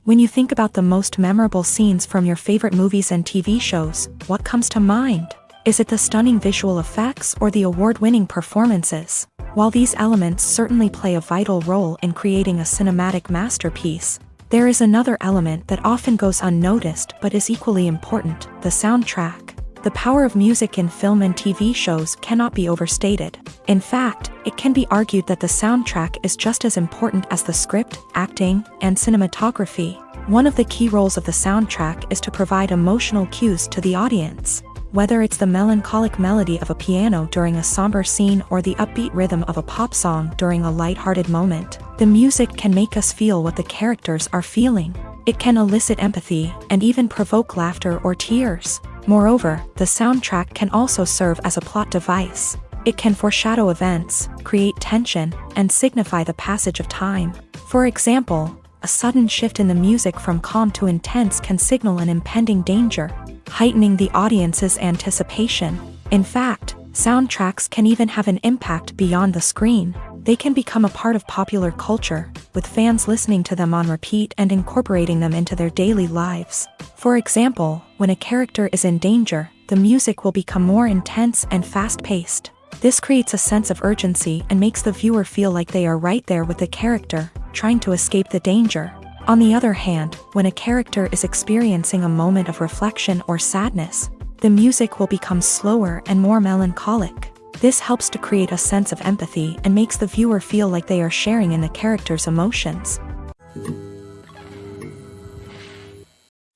When you think about the most memorable scenes from your favorite movies and TV shows, what comes to mind? Is it the stunning visual effects or the award-winning performances? While these elements certainly play a vital role in creating a cinematic masterpiece, there is another element that often goes unnoticed but is equally important: the soundtrack. The power of music in film and TV shows cannot be overstated. In fact, it can be argued that the soundtrack is just as important as the script, acting, and cinematography. One of the key roles of the soundtrack is to provide emotional cues to the audience. Whether it's the melancholic melody of a piano during a somber scene or the upbeat rhythm of a pop song during a light-hearted moment, the music can make us feel what the characters are feeling. It can elicit empathy and even provoke laughter or tears. Moreover, the soundtrack can also serve as a plot device. It can foreshadow events, create tension, and signify the passage of time. For example, a sudden shift in the music from calm to intense can signal an impending danger, heightening the audience's anticipation. In fact, soundtracks can even have an impact beyond the screen. They can become a part of popular culture, with fans listening to them on repeat and incorporating them into their daily lives. For example, when a character is in danger, the music will become more intense and fast-paced. This creates a sense of urgency and makes the viewer feel like they are right there with the character, trying to escape the danger. On the other hand, when a character is experiencing a moment of reflection or sadness, the music will become slower and more melancholic. This helps to create a sense of empathy and makes the viewer feel like they are sharing in the character's emotions.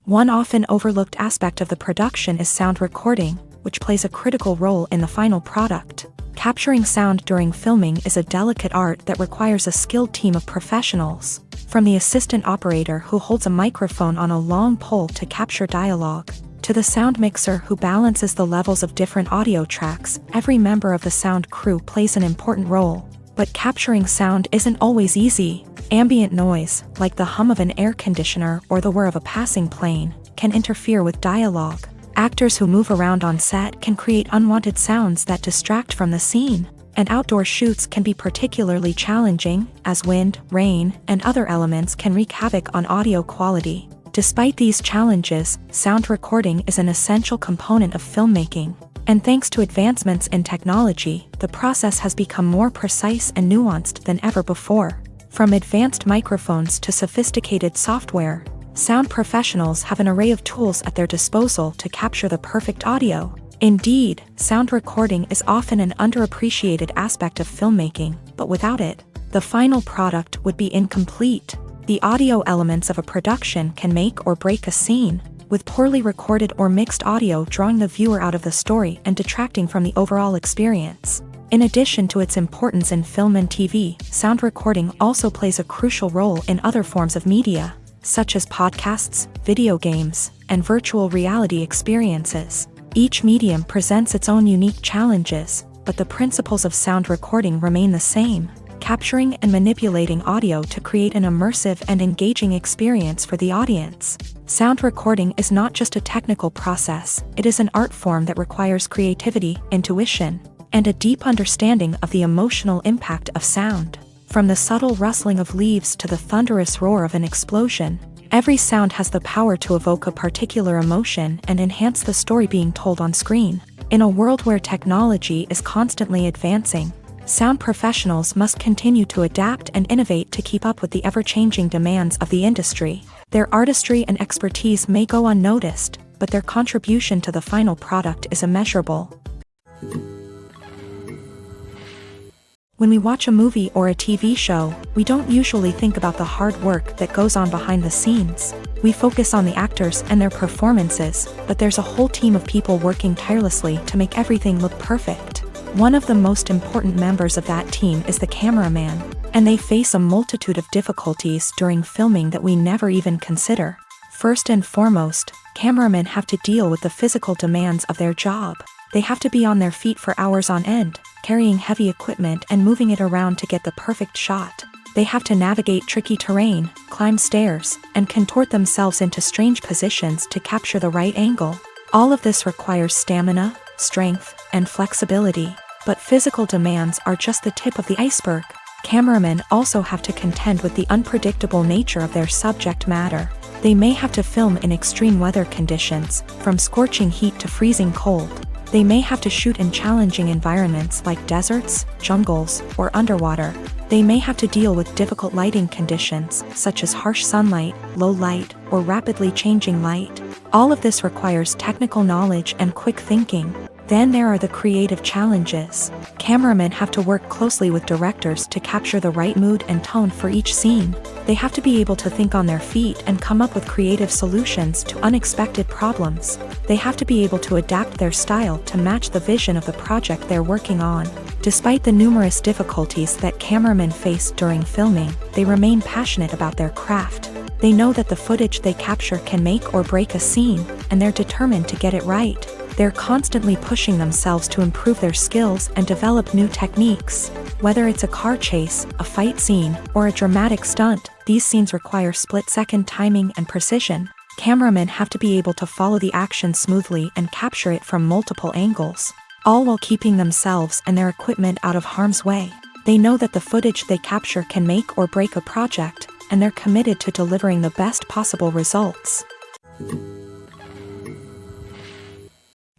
One often overlooked aspect of the production is sound recording, which plays a critical role in the final product. Capturing sound during filming is a delicate art that requires a skilled team of professionals. From the assistant operator who holds a microphone on a long pole to capture dialogue, to the sound mixer who balances the levels of different audio tracks, every member of the sound crew plays an important role. But capturing sound isn't always easy. Ambient noise, like the hum of an air conditioner or the whir of a passing plane, can interfere with dialogue. Actors who move around on set can create unwanted sounds that distract from the scene. And outdoor shoots can be particularly challenging, as wind, rain, and other elements can wreak havoc on audio quality. Despite these challenges, sound recording is an essential component of filmmaking. And thanks to advancements in technology, the process has become more precise and nuanced than ever before. From advanced microphones to sophisticated software, sound professionals have an array of tools at their disposal to capture the perfect audio. Indeed, sound recording is often an underappreciated aspect of filmmaking, but without it, the final product would be incomplete. The audio elements of a production can make or break a scene, with poorly recorded or mixed audio drawing the viewer out of the story and detracting from the overall experience. In addition to its importance in film and TV, sound recording also plays a crucial role in other forms of media, such as podcasts, video games, and virtual reality experiences. Each medium presents its own unique challenges, but the principles of sound recording remain the same, capturing and manipulating audio to create an immersive and engaging experience for the audience. Sound recording is not just a technical process, it is an art form that requires creativity, intuition, and a deep understanding of the emotional impact of sound. From the subtle rustling of leaves to the thunderous roar of an explosion, every sound has the power to evoke a particular emotion and enhance the story being told on screen. In a world where technology is constantly advancing, sound professionals must continue to adapt and innovate to keep up with the ever-changing demands of the industry. Their artistry and expertise may go unnoticed, but their contribution to the final product is immeasurable. When we watch a movie or a TV show, we don't usually think about the hard work that goes on behind the scenes. We focus on the actors and their performances, but there's a whole team of people working tirelessly to make everything look perfect. One of the most important members of that team is the cameraman, and they face a multitude of difficulties during filming that we never even consider. First and foremost, cameramen have to deal with the physical demands of their job. They have to be on their feet for hours on end, carrying heavy equipment and moving it around to get the perfect shot. They have to navigate tricky terrain, climb stairs, and contort themselves into strange positions to capture the right angle. All of this requires stamina, strength, and flexibility. But physical demands are just the tip of the iceberg. Cameramen also have to contend with the unpredictable nature of their subject matter. They may have to film in extreme weather conditions, from scorching heat to freezing cold. They may have to shoot in challenging environments like deserts, jungles, or underwater. They may have to deal with difficult lighting conditions, such as harsh sunlight, low light, or rapidly changing light. All of this requires technical knowledge and quick thinking. Then there are the creative challenges. Cameramen have to work closely with directors to capture the right mood and tone for each scene. They have to be able to think on their feet and come up with creative solutions to unexpected problems. They have to be able to adapt their style to match the vision of the project they're working on. Despite the numerous difficulties that cameramen face during filming, they remain passionate about their craft. They know that the footage they capture can make or break a scene, and they're determined to get it right. They're constantly pushing themselves to improve their skills and develop new techniques. Whether it's a car chase, a fight scene, or a dramatic stunt, these scenes require split-second timing and precision. Cameramen have to be able to follow the action smoothly and capture it from multiple angles, all while keeping themselves and their equipment out of harm's way. They know that the footage they capture can make or break a project, and they're committed to delivering the best possible results.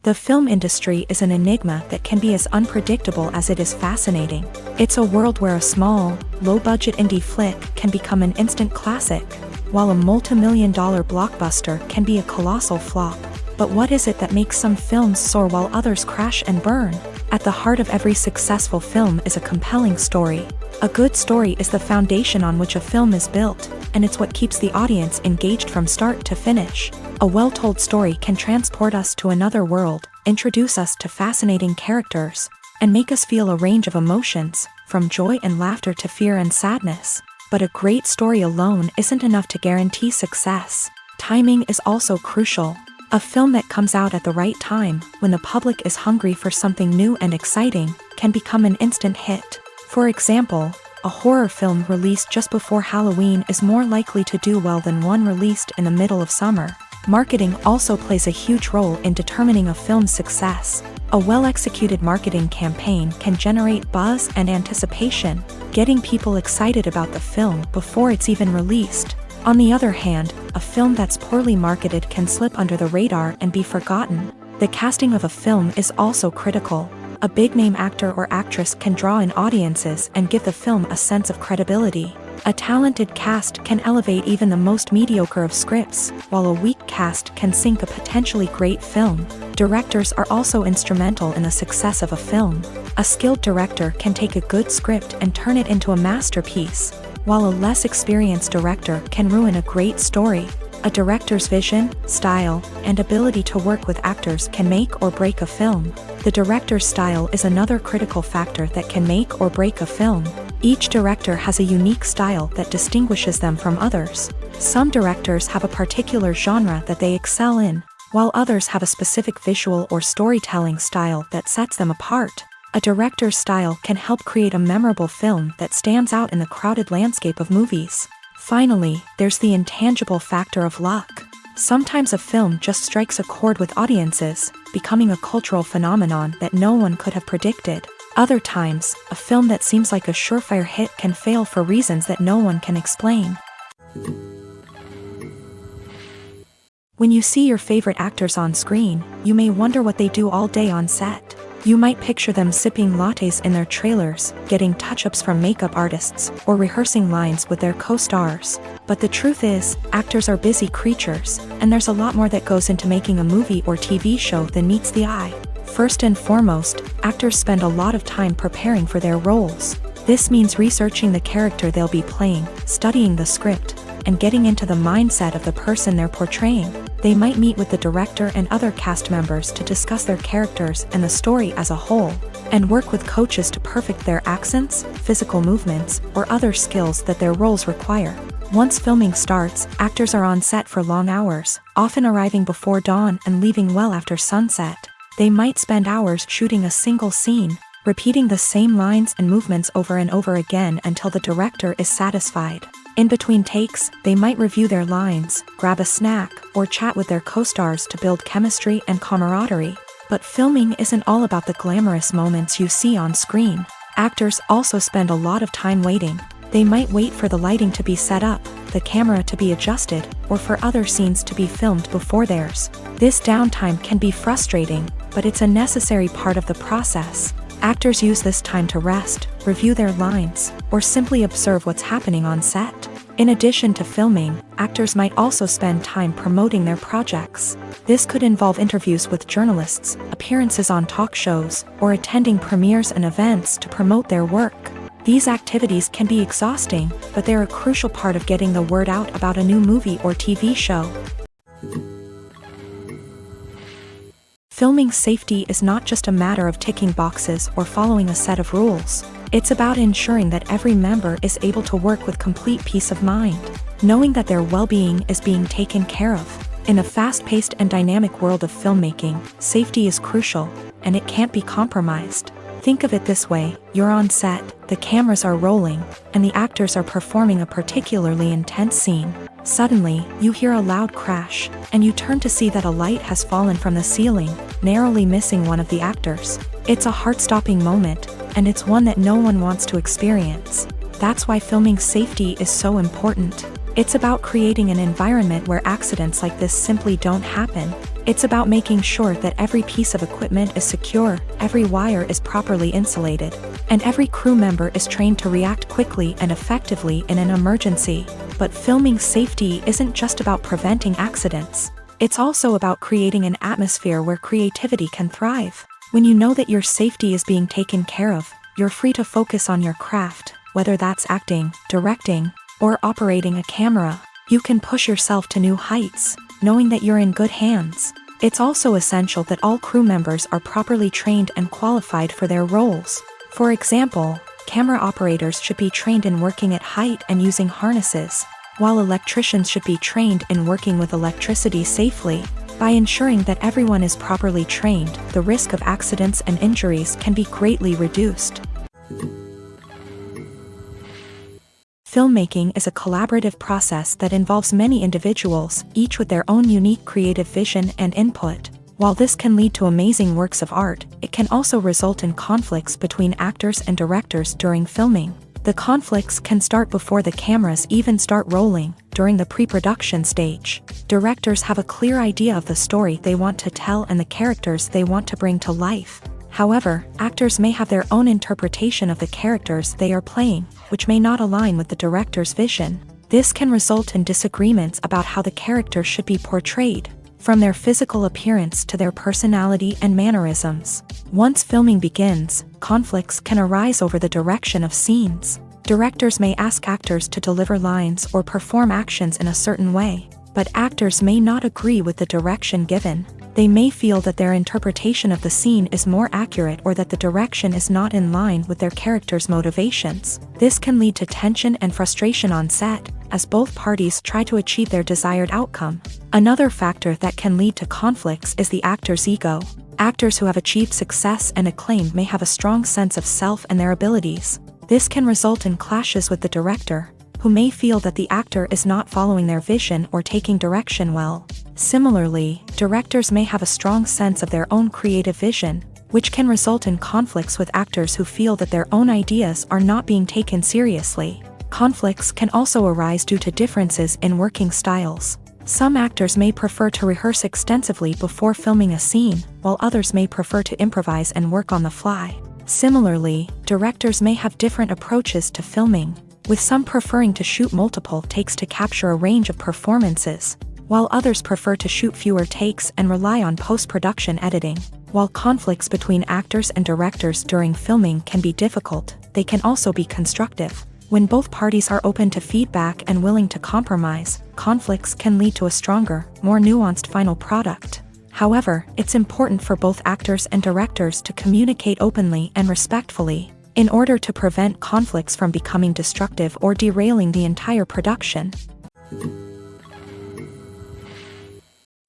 The film industry is an enigma that can be as unpredictable as it is fascinating. It's a world where a small, low-budget indie flick can become an instant classic, while a multi-million-dollar blockbuster can be a colossal flop. But what is it that makes some films soar while others crash and burn? At the heart of every successful film is a compelling story. A good story is the foundation on which a film is built, and it's what keeps the audience engaged from start to finish. A well-told story can transport us to another world, introduce us to fascinating characters, and make us feel a range of emotions, from joy and laughter to fear and sadness. But a great story alone isn't enough to guarantee success. Timing is also crucial. A film that comes out at the right time, when the public is hungry for something new and exciting, can become an instant hit. For example, a horror film released just before Halloween is more likely to do well than one released in the middle of summer. Marketing also plays a huge role in determining a film's success. A well-executed marketing campaign can generate buzz and anticipation, getting people excited about the film before it's even released. On the other hand, a film that's poorly marketed can slip under the radar and be forgotten. The casting of a film is also critical. A big-name actor or actress can draw in audiences and give the film a sense of credibility. A talented cast can elevate even the most mediocre of scripts, while a weak cast can sink a potentially great film. Directors are also instrumental in the success of a film. A skilled director can take a good script and turn it into a masterpiece, while a less experienced director can ruin a great story. A director's vision, style, and ability to work with actors can make or break a film. The director's style is another critical factor that can make or break a film. Each director has a unique style that distinguishes them from others. Some directors have a particular genre that they excel in, while others have a specific visual or storytelling style that sets them apart. A director's style can help create a memorable film that stands out in the crowded landscape of movies. Finally, there's the intangible factor of luck. Sometimes a film just strikes a chord with audiences, becoming a cultural phenomenon that no one could have predicted. Other times, a film that seems like a surefire hit can fail for reasons that no one can explain. When you see your favorite actors on screen, you may wonder what they do all day on set. You might picture them sipping lattes in their trailers, getting touch-ups from makeup artists, or rehearsing lines with their co-stars. But the truth is, actors are busy creatures, and there's a lot more that goes into making a movie or TV show than meets the eye. First and foremost, actors spend a lot of time preparing for their roles. This means researching the character they'll be playing, studying the script, and getting into the mindset of the person they're portraying. They might meet with the director and other cast members to discuss their characters and the story as a whole, and work with coaches to perfect their accents, physical movements, or other skills that their roles require. Once filming starts, actors are on set for long hours, often arriving before dawn and leaving well after sunset. They might spend hours shooting a single scene, repeating the same lines and movements over and over again until the director is satisfied. In between takes, they might review their lines, grab a snack, or chat with their co-stars to build chemistry and camaraderie. But filming isn't all about the glamorous moments you see on screen. Actors also spend a lot of time waiting. They might wait for the lighting to be set up, the camera to be adjusted, or for other scenes to be filmed before theirs. This downtime can be frustrating, but it's a necessary part of the process. Actors use this time to rest, review their lines, or simply observe what's happening on set. In addition to filming, actors might also spend time promoting their projects. This could involve interviews with journalists, appearances on talk shows, or attending premieres and events to promote their work. These activities can be exhausting, but they're a crucial part of getting the word out about a new movie or TV show. Filming safety is not just a matter of ticking boxes or following a set of rules. It's about ensuring that every member is able to work with complete peace of mind, knowing that their well-being is being taken care of. In a fast-paced and dynamic world of filmmaking, safety is crucial, and it can't be compromised. Think of it this way: you're on set, the cameras are rolling, and the actors are performing a particularly intense scene. Suddenly, you hear a loud crash, and you turn to see that a light has fallen from the ceiling, narrowly missing one of the actors. It's a heart-stopping moment, and it's one that no one wants to experience. That's why filming safety is so important. It's about creating an environment where accidents like this simply don't happen. It's about making sure that every piece of equipment is secure, every wire is properly insulated, and every crew member is trained to react quickly and effectively in an emergency. But filming safety isn't just about preventing accidents. It's also about creating an atmosphere where creativity can thrive. When you know that your safety is being taken care of, you're free to focus on your craft, whether that's acting, directing, or operating a camera. You can push yourself to new heights, knowing that you're in good hands. It's also essential that all crew members are properly trained and qualified for their roles. For example, camera operators should be trained in working at height and using harnesses, while electricians should be trained in working with electricity safely. By ensuring that everyone is properly trained, the risk of accidents and injuries can be greatly reduced. Filmmaking is a collaborative process that involves many individuals, each with their own unique creative vision and input. While this can lead to amazing works of art, it can also result in conflicts between actors and directors during filming. The conflicts can start before the cameras even start rolling. during the pre-production stage. Directors have a clear idea of the story they want to tell and the characters they want to bring to life. However, actors may have their own interpretation of the characters they are playing, which may not align with the director's vision. This can result in disagreements about how the character should be portrayed, from their physical appearance to their personality and mannerisms. Once filming begins, conflicts can arise over the direction of scenes. Directors may ask actors to deliver lines or perform actions in a certain way, but actors may not agree with the direction given. They may feel that their interpretation of the scene is more accurate or that the direction is not in line with their character's motivations. This can lead to tension and frustration on set, as both parties try to achieve their desired outcome. Another factor that can lead to conflicts is the actor's ego. Actors who have achieved success and acclaim may have a strong sense of self and their abilities. This can result in clashes with the director, who may feel that the actor is not following their vision or taking direction well. Similarly, directors may have a strong sense of their own creative vision, which can result in conflicts with actors who feel that their own ideas are not being taken seriously. Conflicts can also arise due to differences in working styles. Some actors may prefer to rehearse extensively before filming a scene, while others may prefer to improvise and work on the fly. Similarly, directors may have different approaches to filming, with some preferring to shoot multiple takes to capture a range of performances, while others prefer to shoot fewer takes and rely on post-production editing. While conflicts between actors and directors during filming can be difficult, they can also be constructive. When both parties are open to feedback and willing to compromise, conflicts can lead to a stronger, more nuanced final product. However, it's important for both actors and directors to communicate openly and respectfully, in order to prevent conflicts from becoming destructive or derailing the entire production.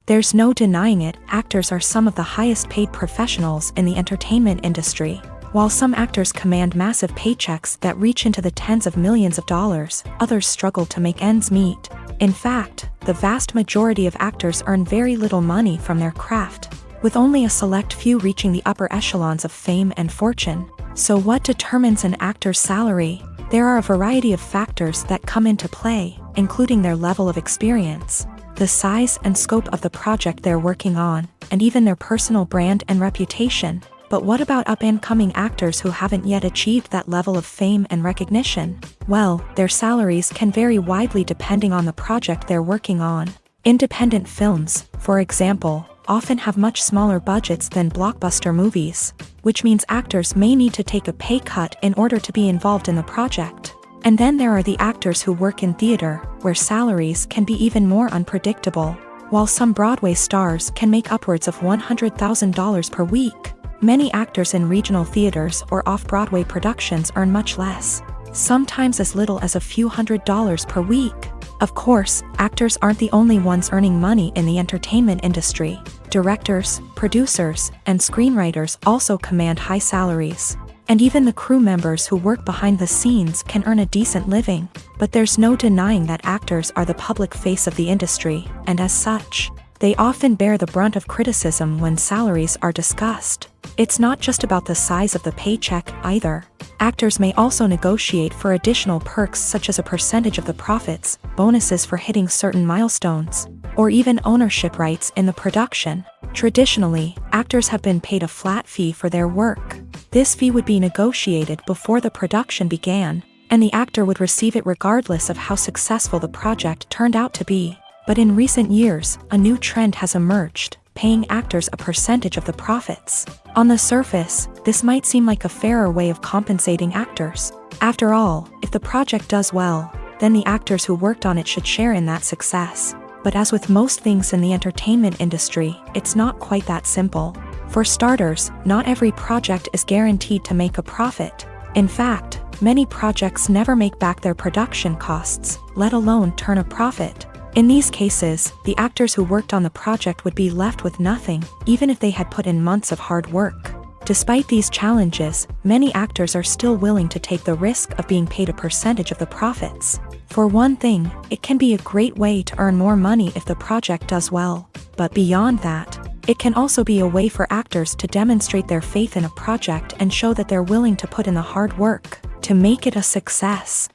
There's no denying it, actors are some of the highest paid professionals in the entertainment industry. While some actors command massive paychecks that reach into the tens of millions of dollars, others struggle to make ends meet. In fact, the vast majority of actors earn very little money from their craft, with only a select few reaching the upper echelons of fame and fortune. So what determines an actor's salary? There are a variety of factors that come into play, including their level of experience, the size and scope of the project they're working on, and even their personal brand and reputation. But what about up-and-coming actors who haven't yet achieved that level of fame and recognition? Well, their salaries can vary widely depending on the project they're working on. Independent films, for example, often have much smaller budgets than blockbuster movies, which means actors may need to take a pay cut in order to be involved in the project. And then there are the actors who work in theater, where salaries can be even more unpredictable. While some Broadway stars can make upwards of $100,000 per week, many actors in regional theaters or off-Broadway productions earn much less, sometimes as little as a few $100s per week. Of course, actors aren't the only ones earning money in the entertainment industry. Directors, producers, and screenwriters also command high salaries. And even the crew members who work behind the scenes can earn a decent living. But there's no denying that actors are the public face of the industry, and as such, they often bear the brunt of criticism when salaries are discussed. It's not just about the size of the paycheck, either. Actors may also negotiate for additional perks such as a percentage of the profits, bonuses for hitting certain milestones, or even ownership rights in the production. Traditionally, actors have been paid a flat fee for their work. This fee would be negotiated before the production began, and the actor would receive it regardless of how successful the project turned out to be. But in recent years, a new trend has emerged, paying actors a percentage of the profits. On the surface, this might seem like a fairer way of compensating actors. After all, if the project does well, then the actors who worked on it should share in that success. But as with most things in the entertainment industry, it's not quite that simple. For starters, not every project is guaranteed to make a profit. In fact, many projects never make back their production costs, let alone turn a profit. In these cases, the actors who worked on the project would be left with nothing, even if they had put in months of hard work. Despite these challenges, many actors are still willing to take the risk of being paid a percentage of the profits. For one thing, it can be a great way to earn more money if the project does well. But beyond that, it can also be a way for actors to demonstrate their faith in a project and show that they're willing to put in the hard work to make it a success.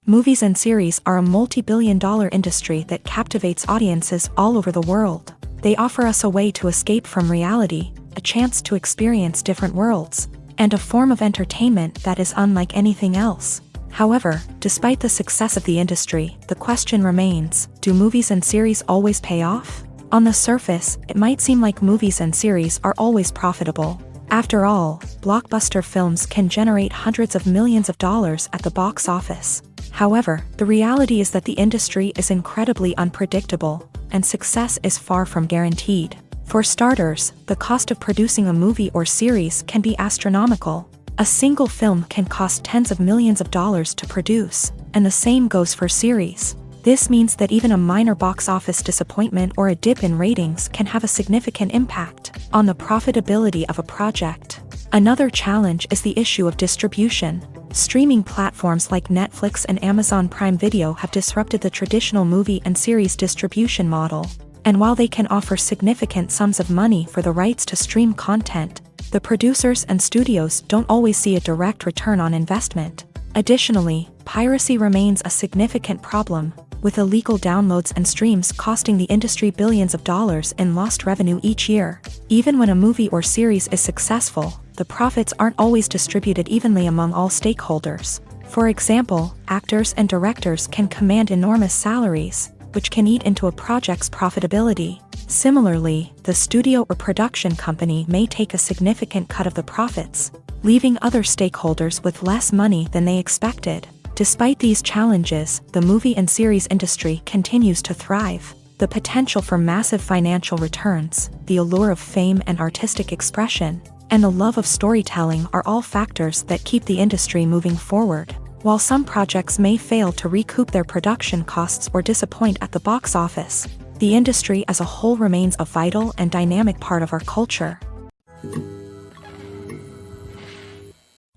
Movies and series are a multi-billion-dollar industry that captivates audiences all over the world. They offer us a way to escape from reality, a chance to experience different worlds, and a form of entertainment that is unlike anything else. However, despite the success of the industry, the question remains, do movies and series always pay off? On the surface, it might seem like movies and series are always profitable. After all, blockbuster films can generate hundreds of millions of dollars at the box office. However, the reality is that the industry is incredibly unpredictable, and success is far from guaranteed. For starters, the cost of producing a movie or series can be astronomical. A single film can cost tens of millions of dollars to produce, and the same goes for series. This means that even a minor box office disappointment or a dip in ratings can have a significant impact on the profitability of a project. Another challenge is the issue of distribution. Streaming platforms like Netflix and Amazon Prime Video have disrupted the traditional movie and series distribution model. And while they can offer significant sums of money for the rights to stream content, the producers and studios don't always see a direct return on investment. Additionally, piracy remains a significant problem, with illegal downloads and streams costing the industry billions of dollars in lost revenue each year. Even when a movie or series is successful, the profits aren't always distributed evenly among all stakeholders. For example, actors and directors can command enormous salaries, which can eat into a project's profitability. Similarly, the studio or production company may take a significant cut of the profits, leaving other stakeholders with less money than they expected. Despite these challenges, the movie and series industry continues to thrive. The potential for massive financial returns, the allure of fame and artistic expression, and the love of storytelling are all factors that keep the industry moving forward. While some projects may fail to recoup their production costs or disappoint at the box office, the industry as a whole remains a vital and dynamic part of our culture.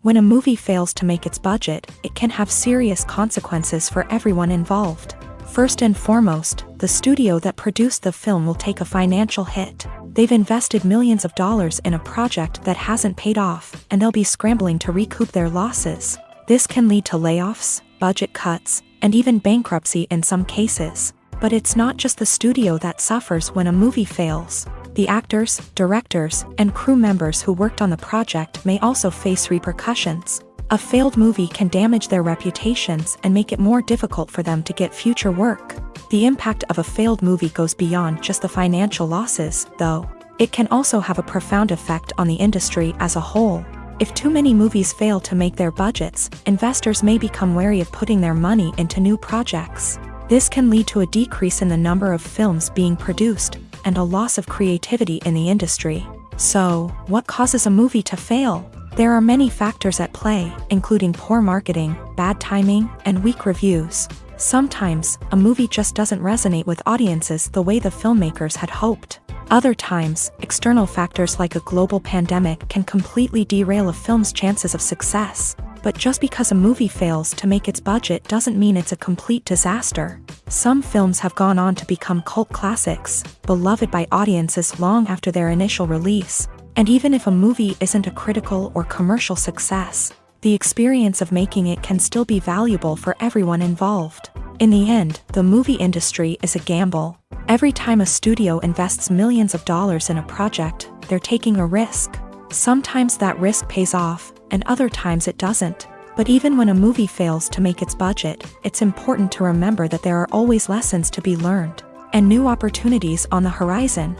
When a movie fails to make its budget, it can have serious consequences for everyone involved. First and foremost, the studio that produced the film will take a financial hit. They've invested millions of dollars in a project that hasn't paid off, and they'll be scrambling to recoup their losses. This can lead to layoffs, budget cuts, and even bankruptcy in some cases. But it's not just the studio that suffers when a movie fails. The actors, directors, and crew members who worked on the project may also face repercussions. A failed movie can damage their reputations and make it more difficult for them to get future work. The impact of a failed movie goes beyond just the financial losses, though. It can also have a profound effect on the industry as a whole. If too many movies fail to make their budgets, investors may become wary of putting their money into new projects. This can lead to a decrease in the number of films being produced, and a loss of creativity in the industry. So, what causes a movie to fail? There are many factors at play, including poor marketing, bad timing, and weak reviews. Sometimes, a movie just doesn't resonate with audiences the way the filmmakers had hoped. Other times, external factors like a global pandemic can completely derail a film's chances of success. But just because a movie fails to make its budget doesn't mean it's a complete disaster. Some films have gone on to become cult classics, beloved by audiences long after their initial release. And even if a movie isn't a critical or commercial success, the experience of making it can still be valuable for everyone involved. In the end, the movie industry is a gamble. Every time a studio invests millions of dollars in a project, they're taking a risk. Sometimes that risk pays off, and other times it doesn't. But even when a movie fails to make its budget, it's important to remember that there are always lessons to be learned, and new opportunities on the horizon.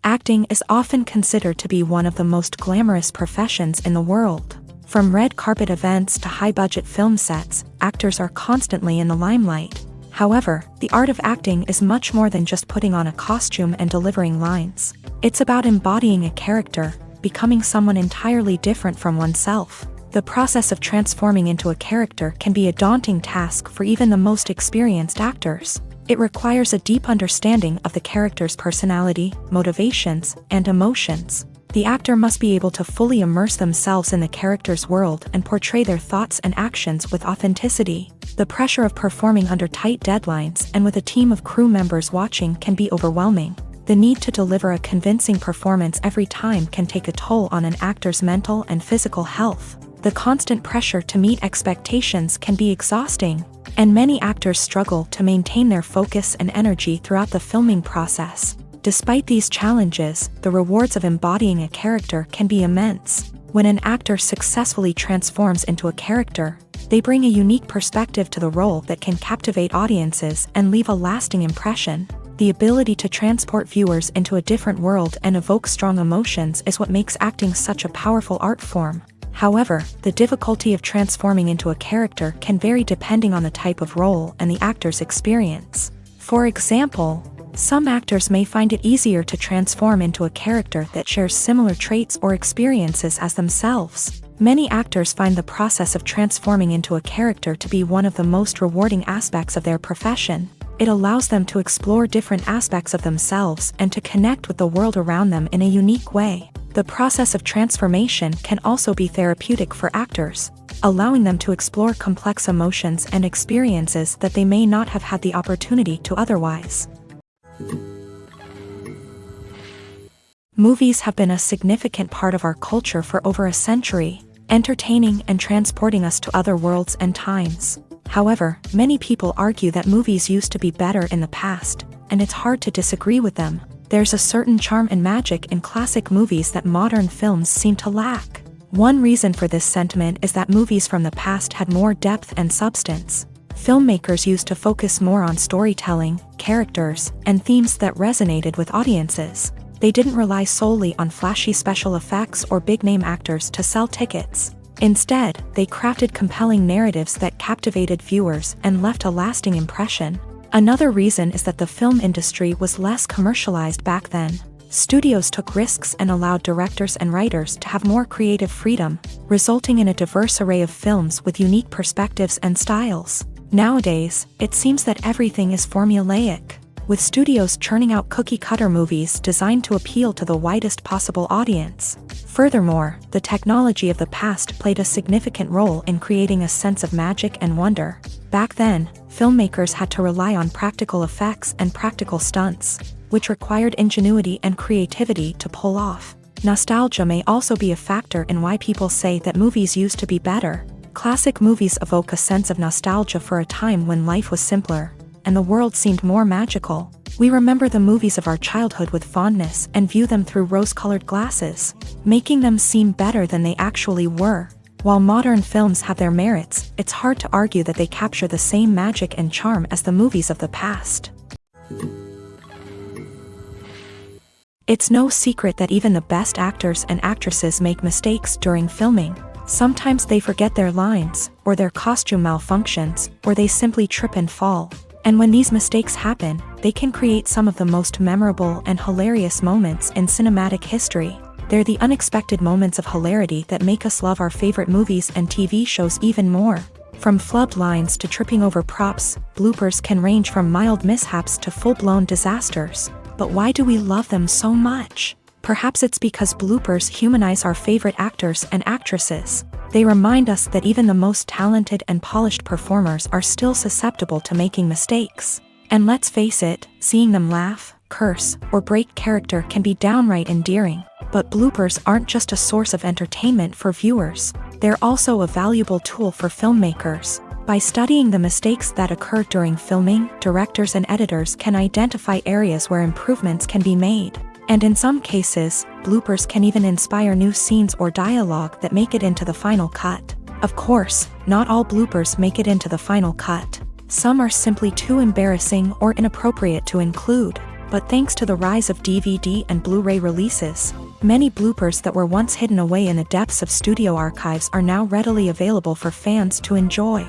Acting is often considered to be one of the most glamorous professions in the world. From red carpet events to high-budget film sets, actors are constantly in the limelight. However, the art of acting is much more than just putting on a costume and delivering lines. It's about embodying a character, becoming someone entirely different from oneself. The process of transforming into a character can be a daunting task for even the most experienced actors. It requires a deep understanding of the character's personality, motivations, and emotions. The actor must be able to fully immerse themselves in the character's world and portray their thoughts and actions with authenticity. The pressure of performing under tight deadlines and with a team of crew members watching can be overwhelming. The need to deliver a convincing performance every time can take a toll on an actor's mental and physical health. The constant pressure to meet expectations can be exhausting, and many actors struggle to maintain their focus and energy throughout the filming process. Despite these challenges, the rewards of embodying a character can be immense. When an actor successfully transforms into a character, they bring a unique perspective to the role that can captivate audiences and leave a lasting impression. The ability to transport viewers into a different world and evoke strong emotions is what makes acting such a powerful art form. However, the difficulty of transforming into a character can vary depending on the type of role and the actor's experience. For example, some actors may find it easier to transform into a character that shares similar traits or experiences as themselves. Many actors find the process of transforming into a character to be one of the most rewarding aspects of their profession. It allows them to explore different aspects of themselves and to connect with the world around them in a unique way. The process of transformation can also be therapeutic for actors, allowing them to explore complex emotions and experiences that they may not have had the opportunity to otherwise. Movies have been a significant part of our culture for over a century, entertaining and transporting us to other worlds and times. However, many people argue that movies used to be better in the past, and it's hard to disagree with them. There's a certain charm and magic in classic movies that modern films seem to lack. One reason for this sentiment is that movies from the past had more depth and substance. Filmmakers used to focus more on storytelling, characters, and themes that resonated with audiences. They didn't rely solely on flashy special effects or big-name actors to sell tickets. Instead, they crafted compelling narratives that captivated viewers and left a lasting impression. Another reason is that the film industry was less commercialized back then. Studios took risks and allowed directors and writers to have more creative freedom, resulting in a diverse array of films with unique perspectives and styles. Nowadays, it seems that everything is formulaic, with studios churning out cookie-cutter movies designed to appeal to the widest possible audience. Furthermore, the technology of the past played a significant role in creating a sense of magic and wonder. Back then, filmmakers had to rely on practical effects and practical stunts, which required ingenuity and creativity to pull off. Nostalgia may also be a factor in why people say that movies used to be better. Classic movies evoke a sense of nostalgia for a time when life was simpler, and the world seemed more magical. We remember the movies of our childhood with fondness and view them through rose-colored glasses, making them seem better than they actually were. While modern films have their merits, it's hard to argue that they capture the same magic and charm as the movies of the past. It's no secret that even the best actors and actresses make mistakes during filming. Sometimes they forget their lines, or their costume malfunctions, or they simply trip and fall. And when these mistakes happen, they can create some of the most memorable and hilarious moments in cinematic history. They're the unexpected moments of hilarity that make us love our favorite movies and TV shows even more. From flubbed lines to tripping over props, bloopers can range from mild mishaps to full-blown disasters. But why do we love them so much? Perhaps it's because bloopers humanize our favorite actors and actresses. They remind us that even the most talented and polished performers are still susceptible to making mistakes. And let's face it, seeing them laugh, curse, or break character can be downright endearing. But bloopers aren't just a source of entertainment for viewers. They're also a valuable tool for filmmakers. By studying the mistakes that occur during filming, directors and editors can identify areas where improvements can be made. And in some cases, bloopers can even inspire new scenes or dialogue that make it into the final cut. Of course, not all bloopers make it into the final cut. Some are simply too embarrassing or inappropriate to include. But thanks to the rise of DVD and Blu-ray releases, many bloopers that were once hidden away in the depths of studio archives are now readily available for fans to enjoy.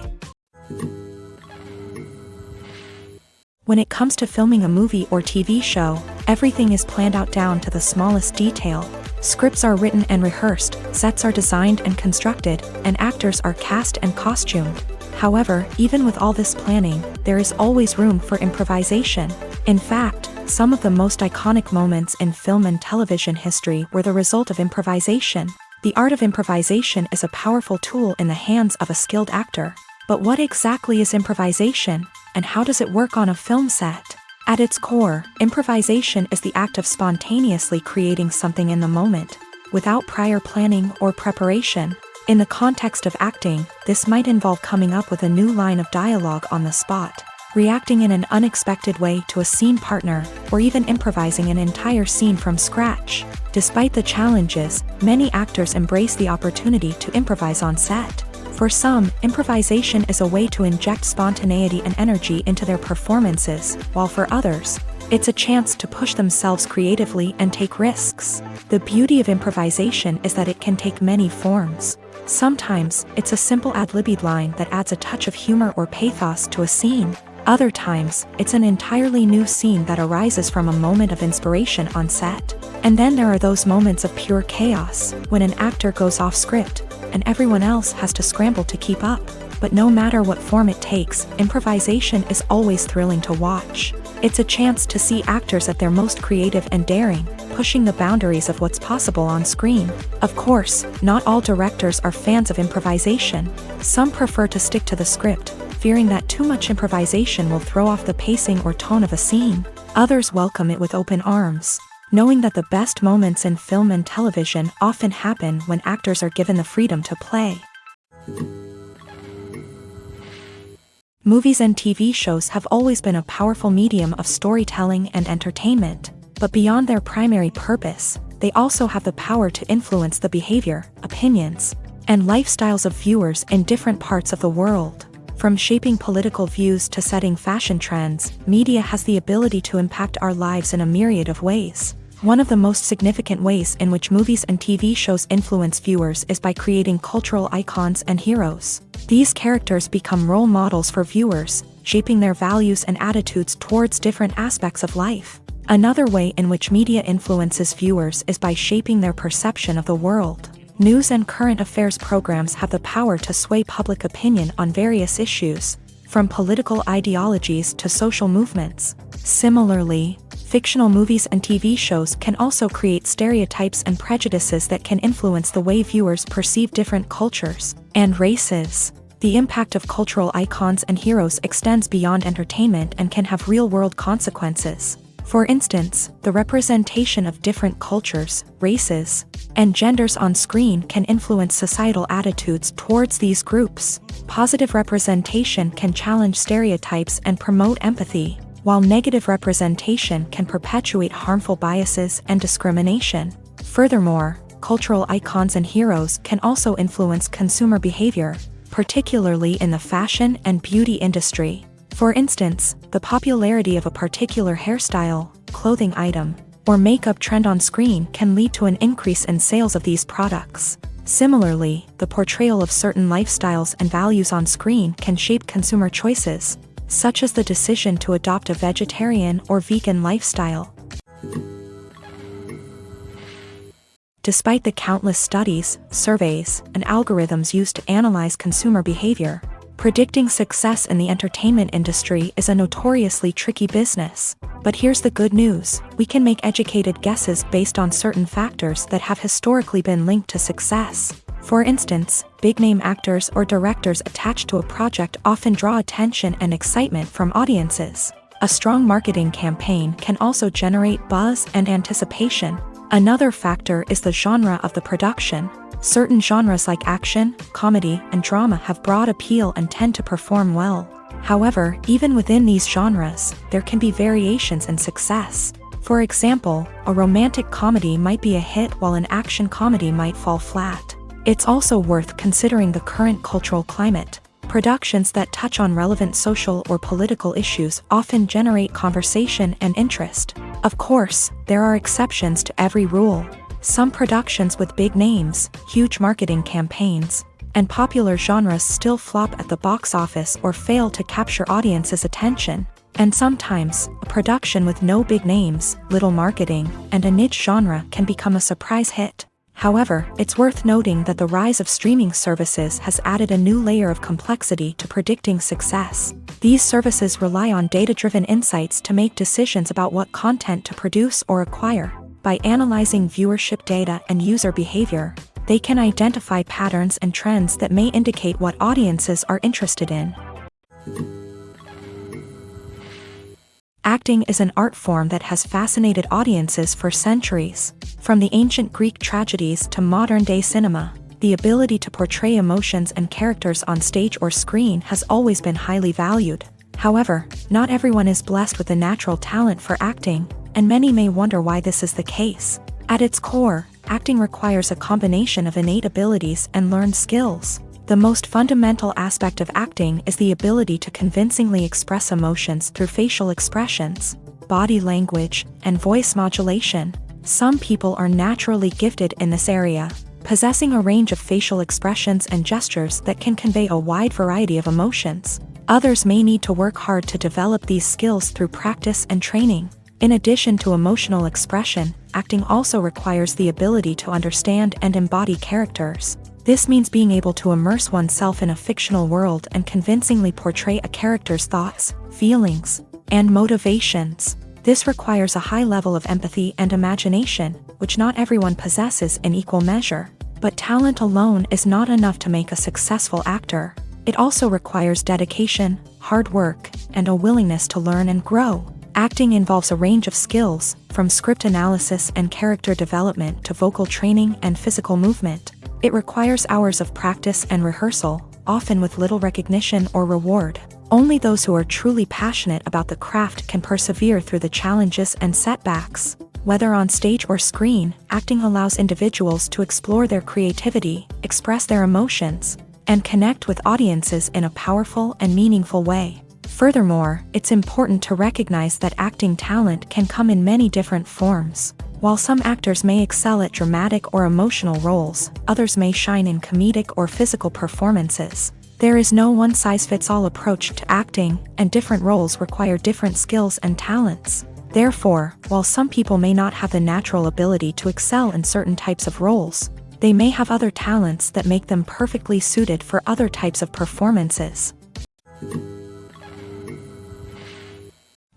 When it comes to filming a movie or TV show, everything is planned out down to the smallest detail. Scripts are written and rehearsed, sets are designed and constructed, and actors are cast and costumed. However, even with all this planning, there is always room for improvisation. In fact, some of the most iconic moments in film and television history were the result of improvisation. The art of improvisation is a powerful tool in the hands of a skilled actor. But what exactly is improvisation, and how does it work on a film set? At its core, improvisation is the act of spontaneously creating something in the moment, without prior planning or preparation. In the context of acting, this might involve coming up with a new line of dialogue on the spot, reacting in an unexpected way to a scene partner, or even improvising an entire scene from scratch. Despite the challenges, many actors embrace the opportunity to improvise on set. For some, improvisation is a way to inject spontaneity and energy into their performances, while for others, it's a chance to push themselves creatively and take risks. The beauty of improvisation is that it can take many forms. Sometimes, it's a simple ad-libbed line that adds a touch of humor or pathos to a scene. Other times, it's an entirely new scene that arises from a moment of inspiration on set. And then there are those moments of pure chaos, when an actor goes off script, and everyone else has to scramble to keep up. But no matter what form it takes, improvisation is always thrilling to watch. It's a chance to see actors at their most creative and daring, pushing the boundaries of what's possible on screen. Of course, not all directors are fans of improvisation. Some prefer to stick to the script, fearing that too much improvisation will throw off the pacing or tone of a scene. Others welcome it with open arms, knowing that the best moments in film and television often happen when actors are given the freedom to play. Movies and TV shows have always been a powerful medium of storytelling and entertainment, but beyond their primary purpose, they also have the power to influence the behavior, opinions, and lifestyles of viewers in different parts of the world. From shaping political views to setting fashion trends, media has the ability to impact our lives in a myriad of ways. One of the most significant ways in which movies and TV shows influence viewers is by creating cultural icons and heroes. These characters become role models for viewers, shaping their values and attitudes towards different aspects of life. Another way in which media influences viewers is by shaping their perception of the world. News and current affairs programs have the power to sway public opinion on various issues, from political ideologies to social movements. Similarly, fictional movies and TV shows can also create stereotypes and prejudices that can influence the way viewers perceive different cultures and races. The impact of cultural icons and heroes extends beyond entertainment and can have real-world consequences. For instance, the representation of different cultures, races, and genders on screen can influence societal attitudes towards these groups. Positive representation can challenge stereotypes and promote empathy, while negative representation can perpetuate harmful biases and discrimination. Furthermore, cultural icons and heroes can also influence consumer behavior, particularly in the fashion and beauty industry. For instance, the popularity of a particular hairstyle, clothing item, or makeup trend on screen can lead to an increase in sales of these products. Similarly, the portrayal of certain lifestyles and values on screen can shape consumer choices, such as the decision to adopt a vegetarian or vegan lifestyle. Despite the countless studies, surveys, and algorithms used to analyze consumer behavior, predicting success in the entertainment industry is a notoriously tricky business. But here's the good news: we can make educated guesses based on certain factors that have historically been linked to success. For instance, big-name actors or directors attached to a project often draw attention and excitement from audiences. A strong marketing campaign can also generate buzz and anticipation. Another factor is the genre of the production. Certain genres like action, comedy, and drama have broad appeal and tend to perform well. However, even within these genres, there can be variations in success. For example, a romantic comedy might be a hit while an action comedy might fall flat. It's also worth considering the current cultural climate. Productions that touch on relevant social or political issues often generate conversation and interest. Of course, there are exceptions to every rule. Some productions with big names, huge marketing campaigns, and popular genres still flop at the box office or fail to capture audiences' attention. And sometimes, a production with no big names, little marketing, and a niche genre can become a surprise hit. However, it's worth noting that the rise of streaming services has added a new layer of complexity to predicting success. These services rely on data-driven insights to make decisions about what content to produce or acquire. By analyzing viewership data and user behavior, they can identify patterns and trends that may indicate what audiences are interested in. Acting is an art form that has fascinated audiences for centuries. From the ancient Greek tragedies to modern-day cinema, The ability to portray emotions and characters on stage or screen has always been highly valued. However, not everyone is blessed with a natural talent for acting, and many may wonder why this is the case. At its core, acting requires a combination of innate abilities and learned skills. The most fundamental aspect of acting is the ability to convincingly express emotions through facial expressions, body language, and voice modulation. Some people are naturally gifted in this area, possessing a range of facial expressions and gestures that can convey a wide variety of emotions. Others may need to work hard to develop these skills through practice and training. In addition to emotional expression, acting also requires the ability to understand and embody characters. This means being able to immerse oneself in a fictional world and convincingly portray a character's thoughts, feelings, and motivations. This requires a high level of empathy and imagination, which not everyone possesses in equal measure. But talent alone is not enough to make a successful actor. It also requires dedication, hard work, and a willingness to learn and grow. Acting involves a range of skills, from script analysis and character development to vocal training and physical movement. It requires hours of practice and rehearsal, often with little recognition or reward. Only those who are truly passionate about the craft can persevere through the challenges and setbacks. Whether on stage or screen, acting allows individuals to explore their creativity, express their emotions, and connect with audiences in a powerful and meaningful way. Furthermore, it's important to recognize that acting talent can come in many different forms. While some actors may excel at dramatic or emotional roles, others may shine in comedic or physical performances. There is no one-size-fits-all approach to acting, and different roles require different skills and talents. Therefore, while some people may not have the natural ability to excel in certain types of roles, they may have other talents that make them perfectly suited for other types of performances.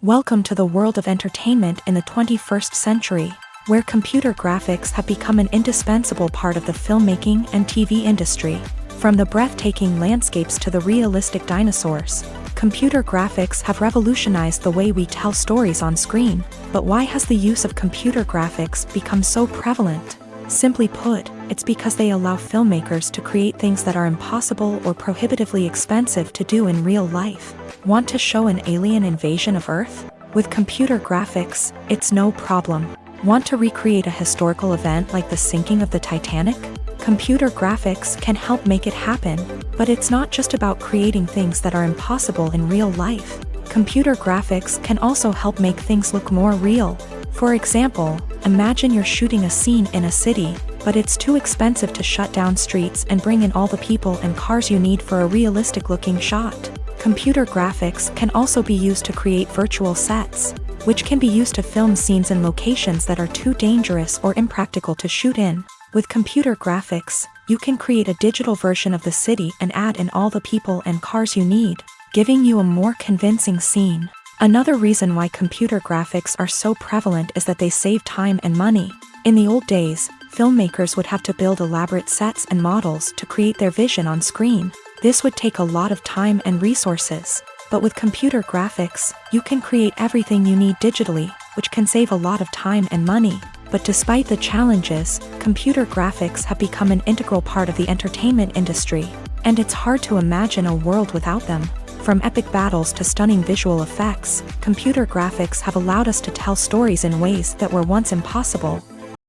Welcome to the world of entertainment in the 21st century, where computer graphics have become an indispensable part of the filmmaking and TV industry. From the breathtaking landscapes to the realistic dinosaurs, computer graphics have revolutionized the way we tell stories on screen. But why has the use of computer graphics become so prevalent? Simply put, it's because they allow filmmakers to create things that are impossible or prohibitively expensive to do in real life. Want to show an alien invasion of Earth? With computer graphics, it's no problem. Want to recreate a historical event like the sinking of the Titanic? Computer graphics can help make it happen, but it's not just about creating things that are impossible in real life. Computer graphics can also help make things look more real. For example, imagine you're shooting a scene in a city, but it's too expensive to shut down streets and bring in all the people and cars you need for a realistic-looking shot. Computer graphics can also be used to create virtual sets, which can be used to film scenes in locations that are too dangerous or impractical to shoot in. With computer graphics, you can create a digital version of the city and add in all the people and cars you need, giving you a more convincing scene. Another reason why computer graphics are so prevalent is that they save time and money. In the old days, filmmakers would have to build elaborate sets and models to create their vision on screen. This would take a lot of time and resources. But with computer graphics, you can create everything you need digitally, which can save a lot of time and money. But despite the challenges, computer graphics have become an integral part of the entertainment industry, and it's hard to imagine a world without them. From epic battles to stunning visual effects, computer graphics have allowed us to tell stories in ways that were once impossible.